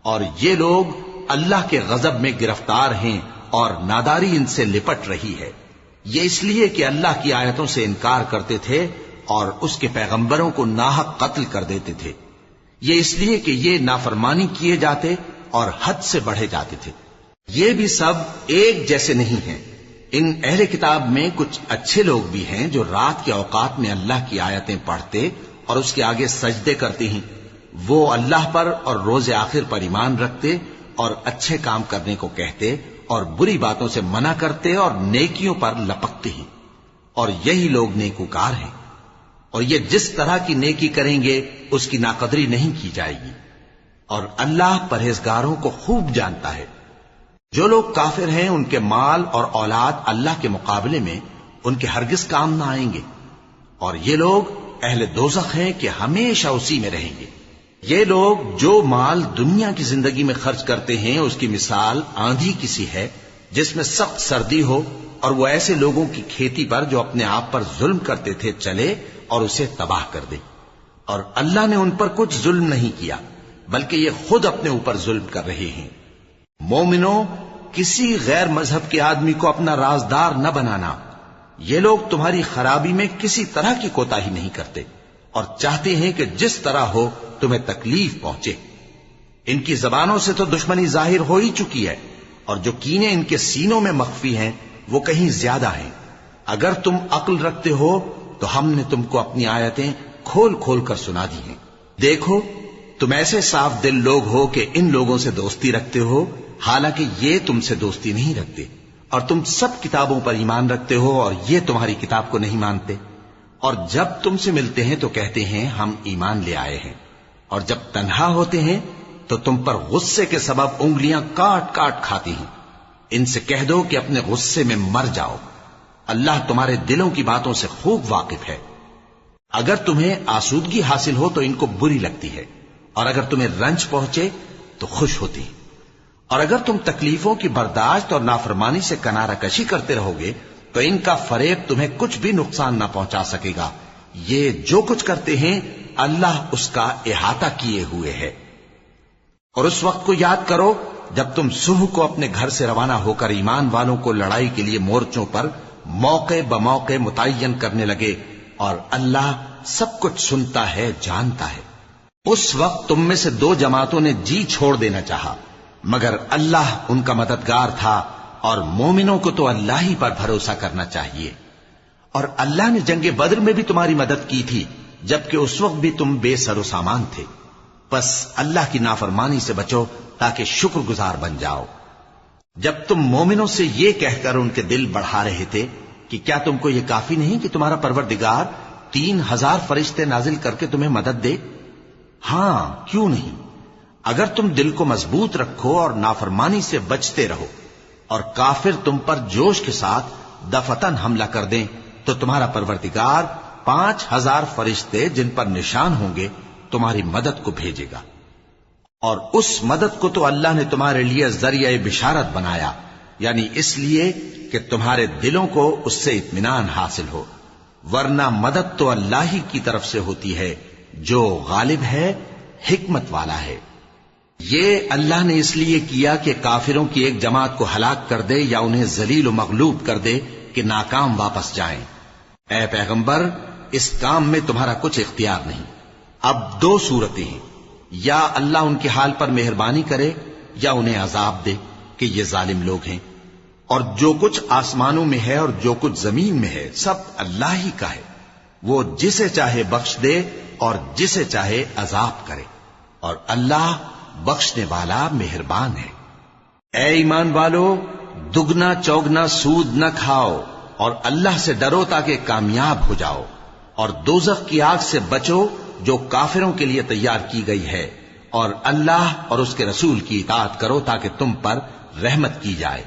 اور یہ لوگ اللہ کے غضب میں گرفتار ہیں اور ناداری ان سے لپٹ رہی ہے۔ یہ اس لیے کہ اللہ کی آیتوں سے انکار کرتے تھے اور اس کے پیغمبروں کو ناحق قتل کر دیتے تھے۔ یہ اس لیے کہ یہ نافرمانی کیے جاتے اور حد سے بڑھے جاتے تھے۔ یہ بھی سب ایک جیسے نہیں ہیں۔ ان اہل کتاب میں کچھ اچھے لوگ بھی ہیں جو رات کے اوقات میں اللہ کی آیتیں پڑھتے اور اس کے آگے سجدے کرتے ہیں۔ وہ اللہ پر اور روز آخر پر ایمان رکھتے اور اچھے کام کرنے کو کہتے اور بری باتوں سے منع کرتے اور نیکیوں پر لپکتے ہیں، اور یہی لوگ نیکوکار ہیں۔ اور یہ جس طرح کی نیکی کریں گے اس کی ناقدری نہیں کی جائے گی، اور اللہ پرہیزگاروں کو خوب جانتا ہے۔ جو لوگ کافر ہیں ان کے مال اور اولاد اللہ کے مقابلے میں ان کے ہرگز کام نہ آئیں گے، اور یہ لوگ اہل دوزخ ہیں کہ ہمیشہ اسی میں رہیں گے۔ یہ لوگ جو مال دنیا کی زندگی میں خرچ کرتے ہیں اس کی مثال آندھی کسی ہے جس میں سخت سردی ہو، اور وہ ایسے لوگوں کی کھیتی پر جو اپنے آپ پر ظلم کرتے تھے چلے اور اسے تباہ کر دے۔ اور اللہ نے ان پر کچھ ظلم نہیں کیا بلکہ یہ خود اپنے اوپر ظلم کر رہے ہیں۔ مومنو، کسی غیر مذہب کے آدمی کو اپنا رازدار نہ بنانا۔ یہ لوگ تمہاری خرابی میں کسی طرح کی کوتاہی نہیں کرتے اور چاہتے ہیں کہ جس طرح ہو تمہیں تکلیف پہنچے۔ ان کی زبانوں سے تو دشمنی ظاہر ہو ہی چکی ہے، اور جو کینے ان کے سینوں میں مخفی ہیں وہ کہیں زیادہ ہیں۔ اگر تم عقل رکھتے ہو تو ہم نے تم کو اپنی آیتیں کھول کھول کر سنا دی ہیں۔ دیکھو، تم ایسے صاف دل لوگ ہو کہ ان لوگوں سے دوستی رکھتے ہو، حالانکہ یہ تم سے دوستی نہیں رکھتے، اور تم سب کتابوں پر ایمان رکھتے ہو اور یہ تمہاری کتاب کو نہیں مانتے۔ اور جب تم سے ملتے ہیں تو کہتے ہیں ہم ایمان لے آئے ہیں، اور جب تنہا ہوتے ہیں تو تم پر غصے کے سبب انگلیاں کاٹ کاٹ کھاتی ہیں۔ ان سے کہہ دو کہ اپنے غصے میں مر جاؤ، اللہ تمہارے دلوں کی باتوں سے خوب واقف ہے۔ اگر تمہیں آسودگی حاصل ہو تو ان کو بری لگتی ہے، اور اگر تمہیں رنج پہنچے تو خوش ہوتی۔ اور اگر تم تکلیفوں کی برداشت اور نافرمانی سے کنارہ کشی کرتے رہو گے تو ان کا فریب تمہیں کچھ بھی نقصان نہ پہنچا سکے گا۔ یہ جو کچھ کرتے ہیں اللہ اس کا احاطہ کیے ہوئے ہے۔ اور اس وقت کو یاد کرو جب تم صبح کو اپنے گھر سے روانہ ہو کر ایمان والوں کو لڑائی کے لیے مورچوں پر موقع بموقع متعین کرنے لگے، اور اللہ سب کچھ سنتا ہے، جانتا ہے۔ اس وقت تم میں سے دو جماعتوں نے جی چھوڑ دینا چاہا، مگر اللہ ان کا مددگار تھا، اور مومنوں کو تو اللہ ہی پر بھروسہ کرنا چاہیے۔ اور اللہ نے جنگ بدر میں بھی تمہاری مدد کی تھی جبکہ اس وقت بھی تم بے سر و سامان تھے۔ بس اللہ کی نافرمانی سے بچو تاکہ شکر گزار بن جاؤ۔ جب تم مومنوں سے یہ کہہ کر ان کے دل بڑھا رہے تھے کہ کیا تم کو یہ کافی نہیں کہ تمہارا پروردگار 3000 فرشتے نازل کر کے تمہیں مدد دے؟ ہاں، کیوں نہیں؟ اگر تم دل کو مضبوط رکھو اور نافرمانی سے بچتے رہو، اور کافر تم پر جوش کے ساتھ دفتن حملہ کر دیں تو تمہارا پروردگار 5000 فرشتے جن پر نشان ہوں گے تمہاری مدد کو بھیجے گا۔ اور اس مدد کو تو اللہ نے تمہارے لیے ذریعہ بشارت بنایا، یعنی اس لیے کہ تمہارے دلوں کو اس سے اطمینان حاصل ہو، ورنہ مدد تو اللہ ہی کی طرف سے ہوتی ہے جو غالب ہے، حکمت والا ہے۔ یہ اللہ نے اس لیے کیا کہ کافروں کی ایک جماعت کو ہلاک کر دے یا انہیں ذلیل و مغلوب کر دے کہ ناکام واپس جائیں۔ اے پیغمبر، اس کام میں تمہارا کچھ اختیار نہیں۔ اب دو صورتیں ہیں، یا اللہ ان کے حال پر مہربانی کرے یا انہیں عذاب دے کہ یہ ظالم لوگ ہیں۔ اور جو کچھ آسمانوں میں ہے اور جو کچھ زمین میں ہے سب اللہ ہی کا ہے، وہ جسے چاہے بخش دے اور جسے چاہے عذاب کرے، اور اللہ بخشنے والا مہربان ہے۔ اے ایمان والو، دگنا چوگنا سود نہ کھاؤ اور اللہ سے ڈرو تاکہ کامیاب ہو جاؤ، اور دوزخ کی آگ سے بچو جو کافروں کے لیے تیار کی گئی ہے، اور اللہ اور اس کے رسول کی اطاعت کرو تاکہ تم پر رحمت کی جائے،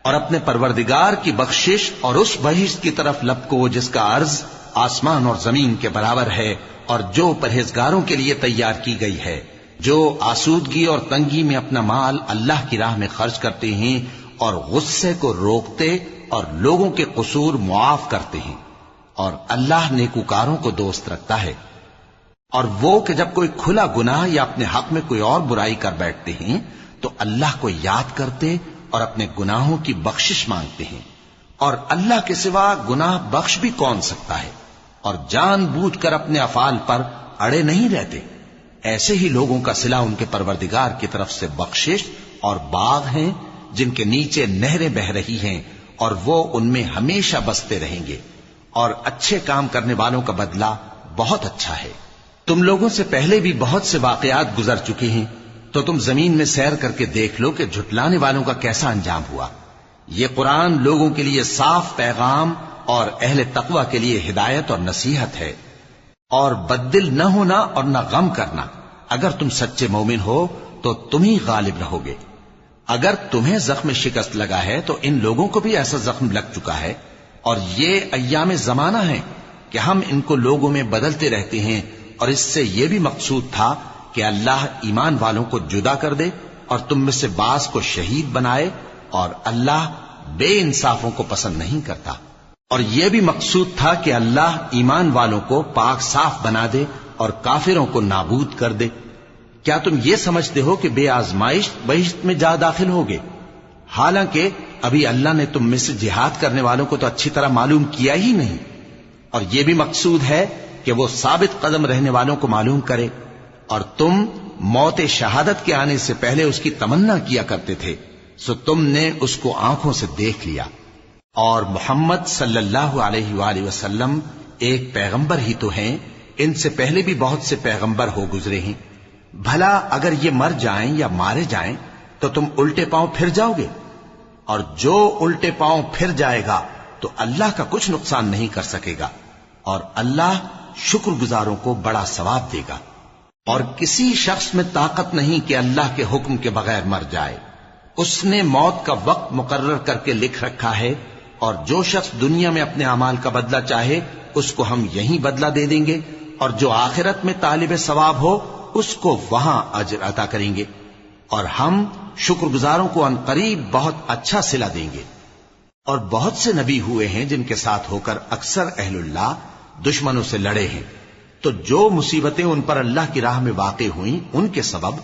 اور اپنے پروردگار کی بخشش اور اس بہشت کی طرف لپکو جس کا عرض آسمان اور زمین کے برابر ہے، اور جو پرہیزگاروں کے لیے تیار کی گئی ہے، جو آسودگی اور تنگی میں اپنا مال اللہ کی راہ میں خرچ کرتے ہیں اور غصے کو روکتے اور لوگوں کے قصور معاف کرتے ہیں، اور اللہ نیکوکاروں کو دوست رکھتا ہے۔ اور وہ کہ جب کوئی کھلا گناہ یا اپنے حق میں کوئی اور برائی کر بیٹھتے ہیں تو اللہ کو یاد کرتے اور اپنے گناہوں کی بخشش مانگتے ہیں، اور اللہ کے سوا گناہ بخش بھی کون سکتا ہے، اور جان بوجھ کر اپنے افعال پر اڑے نہیں رہتے۔ ایسے ہی لوگوں کا صلہ ان کے پروردگار کی طرف سے بخشش اور باغ ہیں جن کے نیچے نہریں بہ رہی ہیں، اور وہ ان میں ہمیشہ بستے رہیں گے، اور اچھے کام کرنے والوں کا بدلہ بہت اچھا ہے۔ تم لوگوں سے پہلے بھی بہت سے واقعات گزر چکے ہیں، تو تم زمین میں سیر کر کے دیکھ لو کہ جھٹلانے والوں کا کیسا انجام ہوا۔ یہ قرآن لوگوں کے لیے صاف پیغام اور اہل تقوی کے لیے ہدایت اور نصیحت ہے۔ اور بددل نہ ہونا اور نہ غم کرنا، اگر تم سچے مومن ہو تو تم ہی غالب رہو گے۔ اگر تمہیں زخم شکست لگا ہے تو ان لوگوں کو بھی ایسا زخم لگ چکا ہے، اور یہ ایام زمانہ ہے کہ ہم ان کو لوگوں میں بدلتے رہتے ہیں، اور اس سے یہ بھی مقصود تھا کہ اللہ ایمان والوں کو جدا کر دے اور تم میں سے بعض کو شہید بنائے، اور اللہ بے انصافوں کو پسند نہیں کرتا۔ اور یہ بھی مقصود تھا کہ اللہ ایمان والوں کو پاک صاف بنا دے اور کافروں کو نابود کر دے۔ کیا تم یہ سمجھتے ہو کہ بے آزمائش بہشت میں جا داخل ہوگے؟ حالانکہ ابھی اللہ نے تم میں سے جہاد کرنے والوں کو تو اچھی طرح معلوم کیا ہی نہیں۔ اور یہ بھی مقصود ہے کہ وہ ثابت قدم رہنے والوں کو معلوم کرے، اور تم موت شہادت کے آنے سے پہلے اس کی تمنا کیا کرتے تھے، سو تم نے اس کو آنکھوں سے دیکھ لیا۔ اور محمد صلی اللہ علیہ وآلہ وسلم ایک پیغمبر ہی تو ہیں، ان سے پہلے بھی بہت سے پیغمبر ہو گزرے ہیں۔ بھلا اگر یہ مر جائیں یا مارے جائیں تو تم الٹے پاؤں پھر جاؤ گے؟ اور جو الٹے پاؤں پھر جائے گا تو اللہ کا کچھ نقصان نہیں کر سکے گا، اور اللہ شکر گزاروں کو بڑا ثواب دے گا۔ اور کسی شخص میں طاقت نہیں کہ اللہ کے حکم کے بغیر مر جائے، اس نے موت کا وقت مقرر کر کے لکھ رکھا ہے، اور جو شخص دنیا میں اپنے اعمال کا بدلہ چاہے اس کو ہم یہیں بدلہ دے دیں گے، اور جو آخرت میں طالب ثواب ہو اس کو وہاں اجر عطا کریں گے، اور ہم شکر گزاروں کو عنقریب بہت اچھا صلہ دیں گے۔ اور بہت سے نبی ہوئے ہیں جن کے ساتھ ہو کر اکثر اہل اللہ دشمنوں سے لڑے ہیں، تو جو مصیبتیں ان پر اللہ کی راہ میں واقع ہوئیں ان کے سبب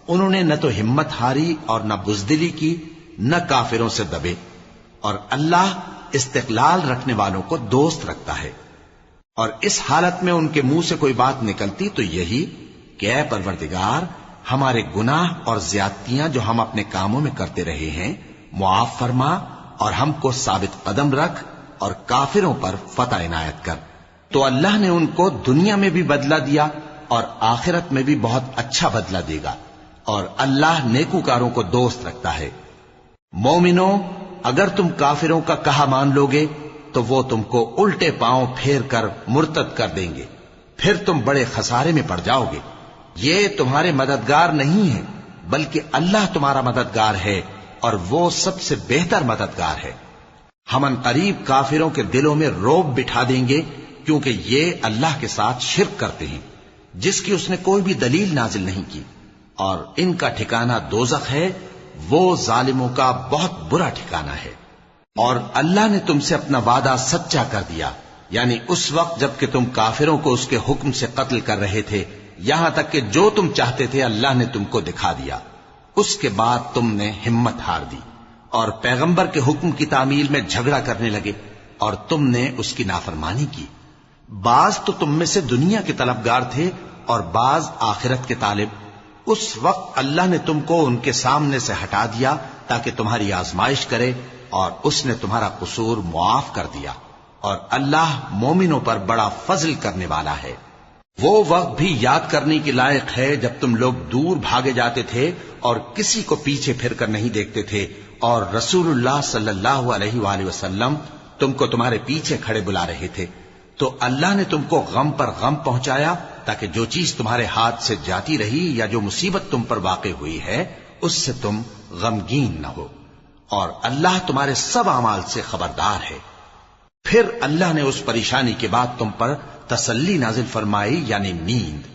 انہوں نے نہ تو ہمت ہاری اور نہ بزدلی کی، نہ کافروں سے دبے، اور اللہ استقلال رکھنے والوں کو دوست رکھتا ہے۔ اور اس حالت میں ان کے منہ سے کوئی بات نکلتی تو یہی کہ اے پروردگار، ہمارے گناہ اور زیادتیاں جو ہم اپنے کاموں میں کرتے رہے ہیں معاف فرما، اور ہم کو ثابت قدم رکھ، اور کافروں پر فتح عنایت کر۔ تو اللہ نے ان کو دنیا میں بھی بدلہ دیا اور آخرت میں بھی بہت اچھا بدلہ دے گا، اور اللہ نیکوکاروں کو دوست رکھتا ہے۔ مومنو، اگر تم کافروں کا کہا مان لوگے تو وہ تم کو الٹے پاؤں پھیر کر مرتد کر دیں گے، پھر تم بڑے خسارے میں پڑ جاؤ گے۔ یہ تمہارے مددگار نہیں ہیں بلکہ اللہ تمہارا مددگار ہے، اور وہ سب سے بہتر مددگار ہے۔ ہم عنقریب کافروں کے دلوں میں رعب بٹھا دیں گے، کیونکہ یہ اللہ کے ساتھ شرک کرتے ہیں جس کی اس نے کوئی بھی دلیل نازل نہیں کی، اور ان کا ٹھکانہ دوزخ ہے، وہ ظالموں کا بہت برا ٹھکانہ ہے۔ اور اللہ نے تم سے اپنا وعدہ سچا کر دیا، یعنی اس وقت جب کہ تم کافروں کو اس کے حکم سے قتل کر رہے تھے، یہاں تک کہ جو تم چاہتے تھے اللہ نے تم کو دکھا دیا۔ اس کے بعد تم نے ہمت ہار دی اور پیغمبر کے حکم کی تعمیل میں جھگڑا کرنے لگے، اور تم نے اس کی نافرمانی کی۔ بعض تو تم میں سے دنیا کے طلبگار تھے اور بعض آخرت کے طالب۔ اس وقت اللہ نے تم کو ان کے سامنے سے ہٹا دیا تاکہ تمہاری آزمائش کرے، اور اس نے تمہارا قصور معاف کر دیا، اور اللہ مومنوں پر بڑا فضل کرنے والا ہے۔ وہ وقت بھی یاد کرنے کے لائق ہے جب تم لوگ دور بھاگے جاتے تھے اور کسی کو پیچھے پھر کر نہیں دیکھتے تھے، اور رسول اللہ صلی اللہ علیہ وآلہ وسلم تم کو تمہارے پیچھے کھڑے بلا رہے تھے، تو اللہ نے تم کو غم پر غم پہنچایا تاکہ جو چیز تمہارے ہاتھ سے جاتی رہی یا جو مصیبت تم پر واقع ہوئی ہے اس سے تم غمگین نہ ہو، اور اللہ تمہارے سب اعمال سے خبردار ہے۔ پھر اللہ نے اس پریشانی کے بعد تم پر تسلی نازل فرمائی، یعنی نیند،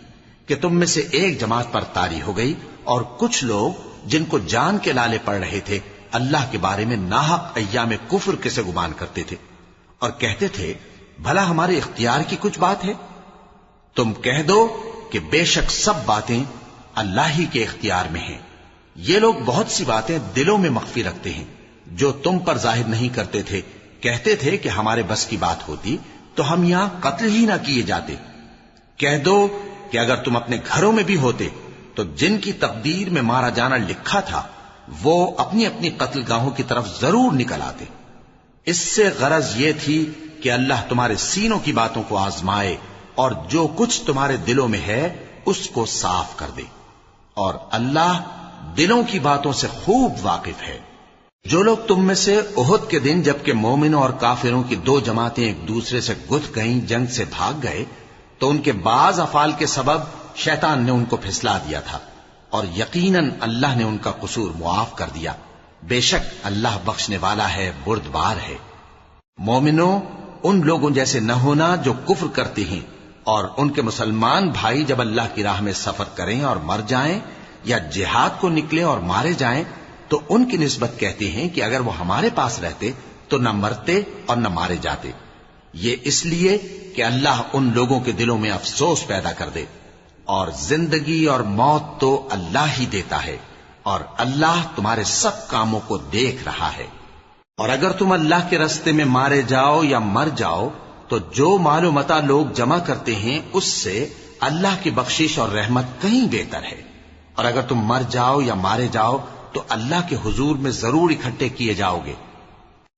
کہ تم میں سے ایک جماعت پر طاری ہو گئی، اور کچھ لوگ جن کو جان کے لالے پڑ رہے تھے اللہ کے بارے میں ناحق ایام کفر کے سے گمان کرتے تھے، اور کہتے تھے بھلا ہمارے اختیار کی کچھ بات ہے؟ تم کہہ دو کہ بے شک سب باتیں اللہ ہی کے اختیار میں ہیں۔ یہ لوگ بہت سی باتیں دلوں میں مخفی رکھتے ہیں جو تم پر ظاہر نہیں کرتے تھے، کہتے تھے کہ ہمارے بس کی بات ہوتی تو ہم یہاں قتل ہی نہ کیے جاتے۔ کہہ دو کہ اگر تم اپنے گھروں میں بھی ہوتے تو جن کی تقدیر میں مارا جانا لکھا تھا وہ اپنی اپنی قتل گاہوں کی طرف ضرور نکل آتے۔ اس سے غرض یہ تھی کہ اللہ تمہارے سینوں کی باتوں کو آزمائے اور جو کچھ تمہارے دلوں میں ہے اس کو صاف کر دے، اور اللہ دلوں کی باتوں سے خوب واقف ہے۔ جو لوگ تم میں سے احد کے دن جبکہ مومنوں اور کافروں کی دو جماعتیں ایک دوسرے سے گتھ گئیں جنگ سے بھاگ گئے تو ان کے بعض افعال کے سبب شیطان نے ان کو پھسلا دیا تھا، اور یقیناً اللہ نے ان کا قصور معاف کر دیا، بے شک اللہ بخشنے والا ہے، بردبار ہے۔ مومنوں، ان لوگوں جیسے نہ ہونا جو کفر کرتے ہیں، اور ان کے مسلمان بھائی جب اللہ کی راہ میں سفر کریں اور مر جائیں یا جہاد کو نکلیں اور مارے جائیں تو ان کی نسبت کہتے ہیں کہ اگر وہ ہمارے پاس رہتے تو نہ مرتے اور نہ مارے جاتے، یہ اس لیے کہ اللہ ان لوگوں کے دلوں میں افسوس پیدا کر دے، اور زندگی اور موت تو اللہ ہی دیتا ہے، اور اللہ تمہارے سب کاموں کو دیکھ رہا ہے۔ اور اگر تم اللہ کے راستے میں مارے جاؤ یا مر جاؤ تو جو مال و متاع لوگ جمع کرتے ہیں اس سے اللہ کی بخشش اور رحمت کہیں بہتر ہے، اور اگر تم مر جاؤ یا مارے جاؤ تو اللہ کے حضور میں ضرور اکٹھے کیے جاؤ گے۔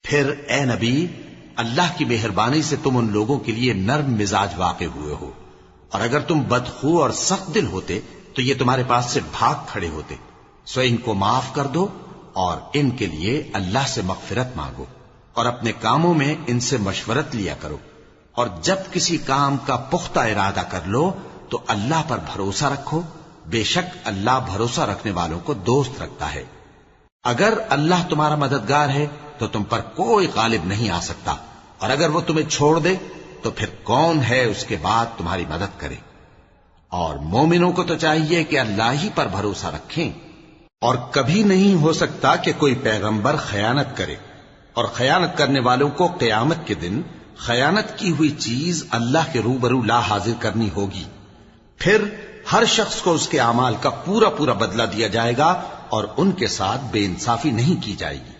پھر اے نبی، اللہ کی مہربانی سے تم ان لوگوں کے لیے نرم مزاج واقع ہوئے ہو، اور اگر تم بدخو اور سخت دل ہوتے تو یہ تمہارے پاس سے بھاگ کھڑے ہوتے، سو ان کو معاف کر دو اور ان کے لیے اللہ سے مغفرت مانگو، اور اپنے کاموں میں ان سے مشورت لیا کرو، اور جب کسی کام کا پختہ ارادہ کر لو تو اللہ پر بھروسہ رکھو، بے شک اللہ بھروسہ رکھنے والوں کو دوست رکھتا ہے۔ اگر اللہ تمہارا مددگار ہے تو تم پر کوئی غالب نہیں آ سکتا، اور اگر وہ تمہیں چھوڑ دے تو پھر کون ہے اس کے بعد تمہاری مدد کرے؟ اور مومنوں کو تو چاہیے کہ اللہ ہی پر بھروسہ رکھیں، اور کبھی نہیں ہو سکتا کہ کوئی پیغمبر خیانت کرے، اور خیانت کرنے والوں کو قیامت کے دن خیانت کی ہوئی چیز اللہ کے روبرو لا حاضر کرنی ہوگی، پھر ہر شخص کو اس کے اعمال کا پورا پورا بدلہ دیا جائے گا، اور ان کے ساتھ بے انصافی نہیں کی جائے گی۔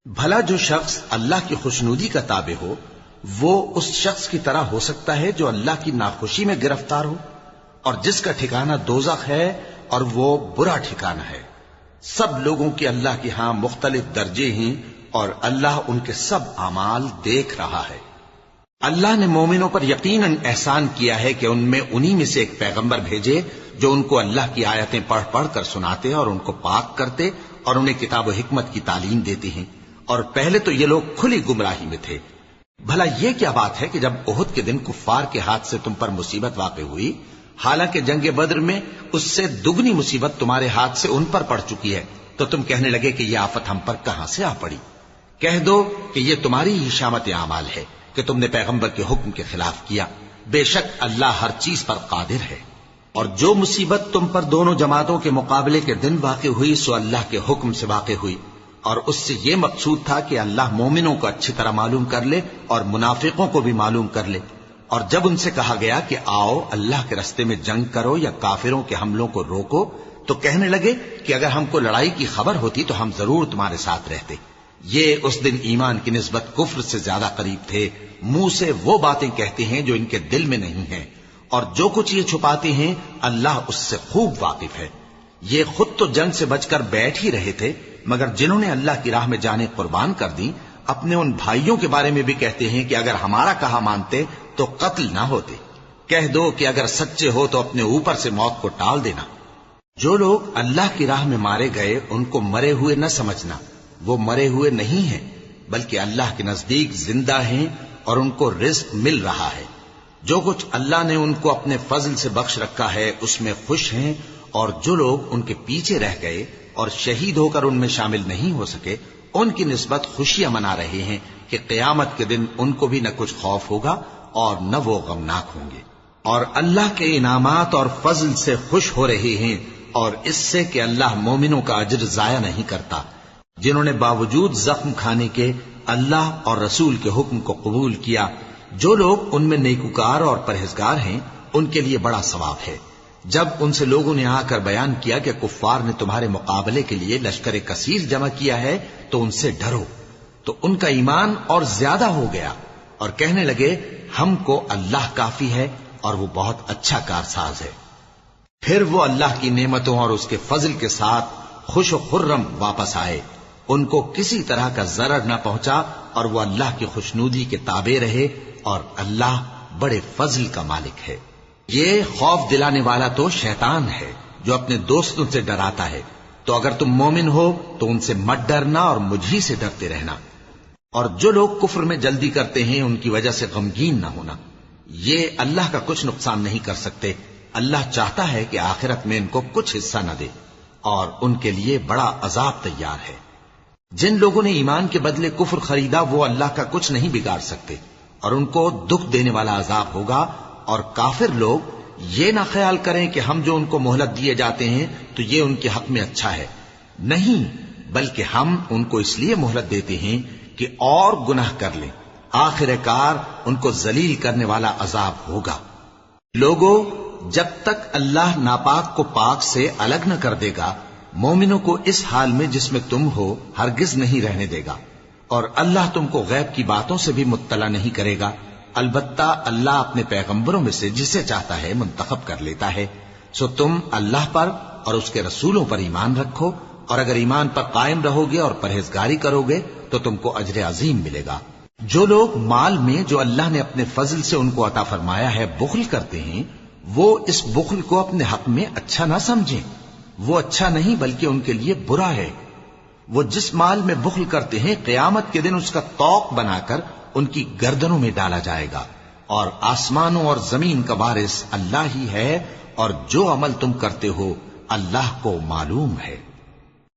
بھلا جو شخص اللہ کی خوشنودی کا تابع ہو وہ اس شخص کی طرح ہو سکتا ہے جو اللہ کی ناخوشی میں گرفتار ہو، اور جس کا ٹھکانہ دوزخ ہے اور وہ برا ٹھکانہ ہے۔ سب لوگوں کے اللہ کے ہاں مختلف درجے ہیں، اور اللہ ان کے سب اعمال دیکھ رہا ہے۔ اللہ نے مومنوں پر یقیناً احسان کیا ہے کہ ان میں انہی میں سے ایک پیغمبر بھیجے جو ان کو اللہ کی آیتیں پڑھ پڑھ کر سناتے اور ان کو پاک کرتے اور انہیں کتاب و حکمت کی تعلیم دیتے ہیں، اور پہلے تو یہ لوگ کھلی گمراہی میں تھے۔ بھلا یہ کیا بات ہے کہ جب احد کے دن کفار کے ہاتھ سے تم پر مصیبت واقع ہوئی، حالانکہ جنگ بدر میں اس سے دگنی مصیبت تمہارے ہاتھ سے ان پر پڑ چکی ہے، تو تم کہنے لگے کہ یہ آفت ہم پر کہاں سے آ پڑی؟ کہہ دو کہ یہ تمہاری ہی شامت اعمال ہے کہ تم نے پیغمبر کے حکم کے خلاف کیا، بے شک اللہ ہر چیز پر قادر ہے۔ اور جو مصیبت تم پر دونوں جماعتوں کے مقابلے کے دن واقع ہوئی سو اللہ کے حکم سے واقع ہوئی، اور اس سے یہ مقصود تھا کہ اللہ مومنوں کو اچھی طرح معلوم کر لے اور منافقوں کو بھی معلوم کر لے۔ اور جب ان سے کہا گیا کہ آؤ اللہ کے راستے میں جنگ کرو یا کافروں کے حملوں کو روکو، تو کہنے لگے کہ اگر ہم کو لڑائی کی خبر ہوتی تو ہم ضرور تمہارے ساتھ رہتے۔ یہ اس دن ایمان کی نسبت کفر سے زیادہ قریب تھے، منہ سے وہ باتیں کہتے ہیں جو ان کے دل میں نہیں ہیں، اور جو کچھ یہ چھپاتے ہیں اللہ اس سے خوب واقف ہے۔ یہ خود تو جنگ سے بچ کر بیٹھ ہی رہے تھے، مگر جنہوں نے اللہ کی راہ میں جانیں قربان کر دی اپنے ان بھائیوں کے بارے میں بھی کہتے ہیں کہ اگر ہمارا کہا مانتے تو قتل نہ ہوتے، کہہ دو کہ اگر سچے ہو تو اپنے اوپر سے موت کو ٹال دینا۔ جو لوگ اللہ کی راہ میں مارے گئے ان کو مرے ہوئے نہ سمجھنا، وہ مرے ہوئے نہیں ہیں بلکہ اللہ کے نزدیک زندہ ہیں اور ان کو رزق مل رہا ہے۔ جو کچھ اللہ نے ان کو اپنے فضل سے بخش رکھا ہے اس میں خوش ہیں، اور جو لوگ ان کے پیچھے رہ گئے اور شہید ہو کر ان میں شامل نہیں ہو سکے ان کی نسبت خوشیاں منا رہے ہیں کہ قیامت کے دن ان کو بھی نہ کچھ خوف ہوگا اور نہ وہ غمناک ہوں گے، اور اللہ کے انعامات اور فضل سے خوش ہو رہے ہیں، اور اس سے کہ اللہ مومنوں کا اجر ضائع نہیں کرتا۔ جنہوں نے باوجود زخم کھانے کے اللہ اور رسول کے حکم کو قبول کیا، جو لوگ ان میں نیکوکار اور پرہیزگار ہیں ان کے لیے بڑا ثواب ہے۔ جب ان سے لوگوں نے آ کر بیان کیا کہ کفار نے تمہارے مقابلے کے لیے لشکر کثیر جمع کیا ہے تو ان سے ڈرو، تو ان کا ایمان اور زیادہ ہو گیا اور کہنے لگے ہم کو اللہ کافی ہے اور وہ بہت اچھا کارساز ہے۔ پھر وہ اللہ کی نعمتوں اور اس کے فضل کے ساتھ خوش و خرم واپس آئے، ان کو کسی طرح کا ضرر نہ پہنچا اور وہ اللہ کی خوشنودی کے تابع رہے، اور اللہ بڑے فضل کا مالک ہے۔ یہ خوف دلانے والا تو شیطان ہے جو اپنے دوستوں سے ڈراتا ہے، تو اگر تم مومن ہو تو ان سے مت ڈرنا اور مجھ ہی سے ڈرتے رہنا، اور جو لوگ کفر میں جلدی کرتے ہیں ان کی وجہ سے غمگین نہ ہونا، یہ اللہ کا کچھ نقصان نہیں کر سکتے۔ اللہ چاہتا ہے کہ آخرت میں ان کو کچھ حصہ نہ دے، اور ان کے لیے بڑا عذاب تیار ہے۔ جن لوگوں نے ایمان کے بدلے کفر خریدا وہ اللہ کا کچھ نہیں بگاڑ سکتے، اور ان کو دکھ دینے والا عذاب ہوگا۔ اور کافر لوگ یہ نہ خیال کریں کہ ہم جو ان کو مہلت دیے جاتے ہیں تو یہ ان کے حق میں اچھا ہے، نہیں، بلکہ ہم ان کو اس لیے مہلت دیتے ہیں کہ اور گناہ کر لیں، آخر کار ان کو ذلیل کرنے والا عذاب ہوگا۔ لوگوں، جب تک اللہ ناپاک کو پاک سے الگ نہ کر دے گا مومنوں کو اس حال میں جس میں تم ہو ہرگز نہیں رہنے دے گا، اور اللہ تم کو غیب کی باتوں سے بھی مطلع نہیں کرے گا۔ البتہ اللہ اپنے پیغمبروں میں سے جسے چاہتا ہے منتخب کر لیتا ہے۔ سو تم اللہ پر اور اس کے رسولوں پر ایمان رکھو، اور اگر ایمان پر قائم رہو گے اور پرہیزگاری کرو گے تو تم کو اجر عظیم ملے گا۔ جو لوگ مال میں جو اللہ نے اپنے فضل سے ان کو عطا فرمایا ہے بخل کرتے ہیں، وہ اس بخل کو اپنے حق میں اچھا نہ سمجھیں، وہ اچھا نہیں بلکہ ان کے لیے برا ہے۔ وہ جس مال میں بخل کرتے ہیں قیامت کے دن اس کا طوق بنا کر ان کی گردنوں میں ڈالا جائے گا، اور آسمانوں اور زمین کا وارث اللہ ہی ہے، اور جو عمل تم کرتے ہو اللہ کو معلوم ہے۔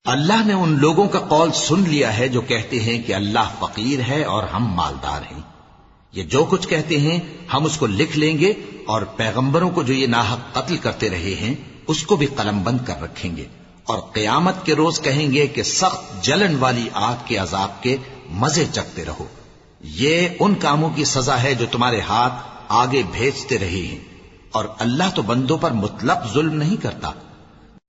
اللہ نے ان لوگوں کا قول سن لیا ہے جو کہتے ہیں کہ اللہ فقیر ہے اور ہم مالدار ہیں۔ یہ جو کچھ کہتے ہیں ہم اس کو لکھ لیں گے، اور پیغمبروں کو جو یہ ناحق قتل کرتے رہے ہیں اس کو بھی قلم بند کر رکھیں گے، اور قیامت کے روز کہیں گے کہ سخت جلن والی آگ کے عذاب کے مزے چکھتے رہو۔ یہ ان کاموں کی سزا ہے جو تمہارے ہاتھ آگے بھیجتے رہے ہیں، اور اللہ تو بندوں پر مطلق ظلم نہیں کرتا۔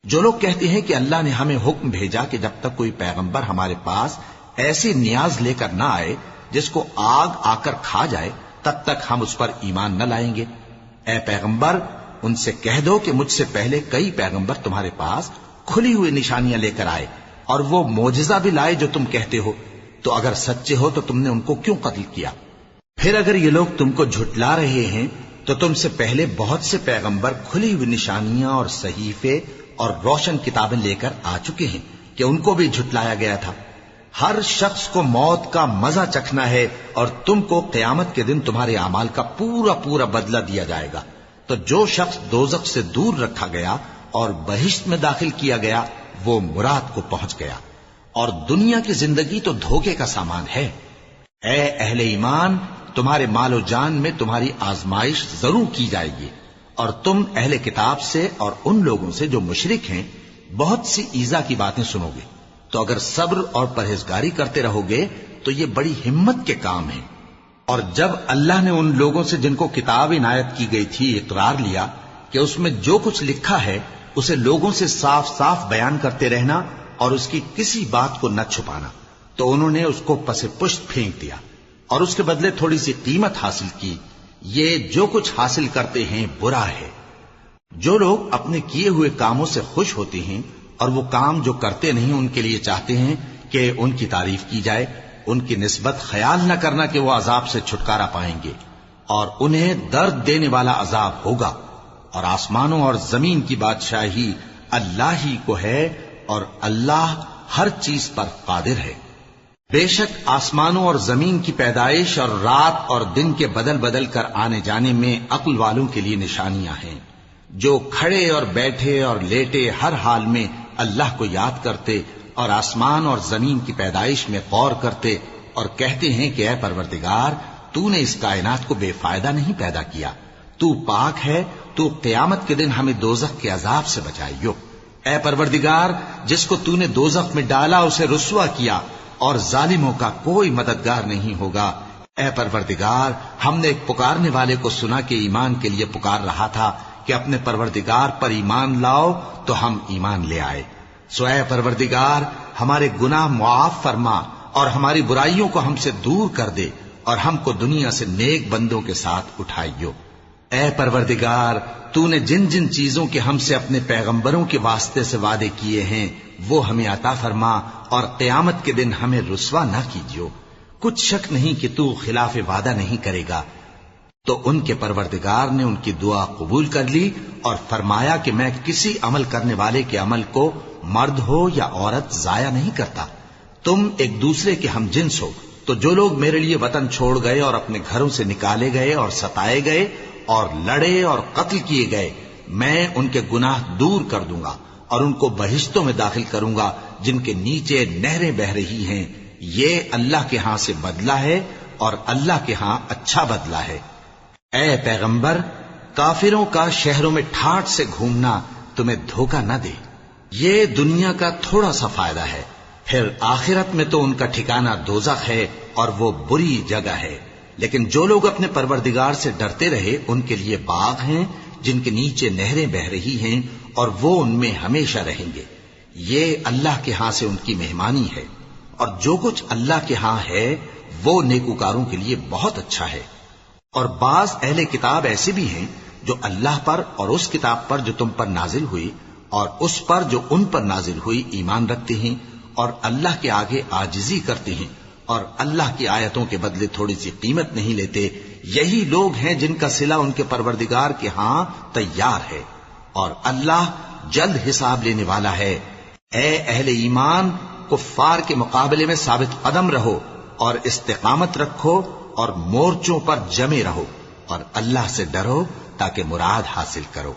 جو لوگ کہتے ہیں کہ اللہ نے ہمیں حکم بھیجا کہ جب تک کوئی پیغمبر ہمارے پاس ایسی نیاز لے کر نہ آئے جس کو آگ آ کر کھا جائے تب تک ہم اس پر ایمان نہ لائیں گے، اے پیغمبر ان سے کہہ دو کہ مجھ سے پہلے کئی پیغمبر تمہارے پاس کھلی ہوئی نشانیاں لے کر آئے اور وہ معجزہ بھی لائے جو تم کہتے ہو، تو اگر سچے ہو تو تم نے ان کو کیوں قتل کیا؟ پھر اگر یہ لوگ تم کو جھٹلا رہے ہیں تو تم سے پہلے بہت سے پیغمبر کھلی ہوئی نشانیاں اور صحیفے اور روشن کتابیں لے کر آ چکے ہیں کہ ان کو بھی جھٹلایا گیا تھا۔ ہر شخص کو موت کا مزہ چکھنا ہے، اور تم کو قیامت کے دن تمہارے اعمال کا پورا پورا بدلہ دیا جائے گا۔ تو جو شخص دوزخ سے دور رکھا گیا اور بہشت میں داخل کیا گیا وہ مراد کو پہنچ گیا، اور دنیا کی زندگی تو دھوکے کا سامان ہے۔ اے اہل ایمان، تمہارے مال و جان میں تمہاری آزمائش ضرور کی جائے گی، اور تم اہل کتاب سے اور ان لوگوں سے جو مشرک ہیں بہت سی ایذا کی باتیں سنو گے، تو اگر صبر اور پرہیزگاری کرتے رہو گے تو یہ بڑی ہمت کے کام ہیں۔ اور جب اللہ نے ان لوگوں سے جن کو کتاب عنایت کی گئی تھی اقرار لیا کہ اس میں جو کچھ لکھا ہے اسے لوگوں سے صاف صاف بیان کرتے رہنا اور اس کی کسی بات کو نہ چھپانا، تو انہوں نے اس کو پس پشت پھینک دیا اور اس کے بدلے تھوڑی سی قیمت حاصل کی۔ یہ جو کچھ حاصل کرتے ہیں برا ہے۔ جو لوگ اپنے کیے ہوئے کاموں سے خوش ہوتے ہیں اور وہ کام جو کرتے نہیں ان کے لیے چاہتے ہیں کہ ان کی تعریف کی جائے، ان کی نسبت خیال نہ کرنا کہ وہ عذاب سے چھٹکارا پائیں گے۔ اور انہیں درد دینے والا عذاب ہوگا، اور آسمانوں اور زمین کی بادشاہی اللہ ہی کو ہے، اور اللہ ہر چیز پر قادر ہے۔ بے شک آسمانوں اور زمین کی پیدائش اور رات اور دن کے بدل بدل کر آنے جانے میں عقل والوں کے لیے نشانیاں ہیں، جو کھڑے اور بیٹھے اور لیٹے ہر حال میں اللہ کو یاد کرتے اور آسمان اور زمین کی پیدائش میں غور کرتے اور کہتے ہیں کہ اے پروردگار، تو نے اس کائنات کو بے فائدہ نہیں پیدا کیا، تو پاک ہے، تو قیامت کے دن ہمیں دوزخ کے عذاب سے بچائیو۔ اے پروردگار، جس کو تو نے دوزخ میں ڈالا اسے رسوا کیا، اور ظالموں کا کوئی مددگار نہیں ہوگا۔ اے پروردگار، ہم نے ایک پکارنے والے کو سنا کہ ایمان کے لیے پکار رہا تھا کہ اپنے پروردگار پر ایمان لاؤ، تو ہم ایمان لے آئے۔ سو اے پروردگار، ہمارے گناہ معاف فرما اور ہماری برائیوں کو ہم سے دور کر دے، اور ہم کو دنیا سے نیک بندوں کے ساتھ اٹھائیو۔ اے پروردگار، تو نے جن جن چیزوں کے ہم سے اپنے پیغمبروں کے واسطے سے وعدے کیے ہیں وہ ہمیں عطا فرما، اور قیامت کے دن ہمیں رسوا نہ کیجیو۔ کچھ شک نہیں کہ تو خلاف وعدہ نہیں کرے گا۔ تو ان کے پروردگار نے ان کی دعا قبول کر لی اور فرمایا کہ میں کسی عمل کرنے والے کے عمل کو مرد ہو یا عورت ضائع نہیں کرتا۔ تم ایک دوسرے کے ہم جنس ہو، تو جو لوگ میرے لیے وطن چھوڑ گئے اور اپنے گھروں سے نکالے گئے اور ستائے گئے اور لڑے اور قتل کیے گئے، میں ان کے گناہ دور کر دوں گا اور ان کو بہشتوں میں داخل کروں گا جن کے نیچے نہریں بہ رہی ہیں۔ یہ اللہ کے ہاں سے بدلہ ہے اور اللہ کے ہاں اچھا بدلہ ہے۔ اے پیغمبر، کافروں کا شہروں میں ٹھاٹ سے گھومنا تمہیں دھوکہ نہ دے، یہ دنیا کا تھوڑا سا فائدہ ہے، پھر آخرت میں تو ان کا ٹھکانہ دوزخ ہے اور وہ بری جگہ ہے۔ لیکن جو لوگ اپنے پروردگار سے ڈرتے رہے ان کے لیے باغ ہیں جن کے نیچے نہریں بہ رہی ہیں، اور وہ ان میں ہمیشہ رہیں گے۔ یہ اللہ کے ہاں سے ان کی مہمانی ہے، اور جو کچھ اللہ کے ہاں ہے وہ نیکوکاروں کے لیے بہت اچھا ہے۔ اور بعض اہل کتاب ایسے بھی ہیں جو اللہ پر اور اس کتاب پر جو تم پر نازل ہوئی اور اس پر جو ان پر نازل ہوئی ایمان رکھتے ہیں، اور اللہ کے آگے عاجزی کرتے ہیں، اور اللہ کی آیتوں کے بدلے تھوڑی سی قیمت نہیں لیتے۔ یہی لوگ ہیں جن کا صلہ ان کے پروردگار کے ہاں تیار ہے، اور اللہ جلد حساب لینے والا ہے۔ اے اہل ایمان، کفار کے مقابلے میں ثابت قدم رہو اور استقامت رکھو اور مورچوں پر جمے رہو، اور اللہ سے ڈرو تاکہ مراد حاصل کرو۔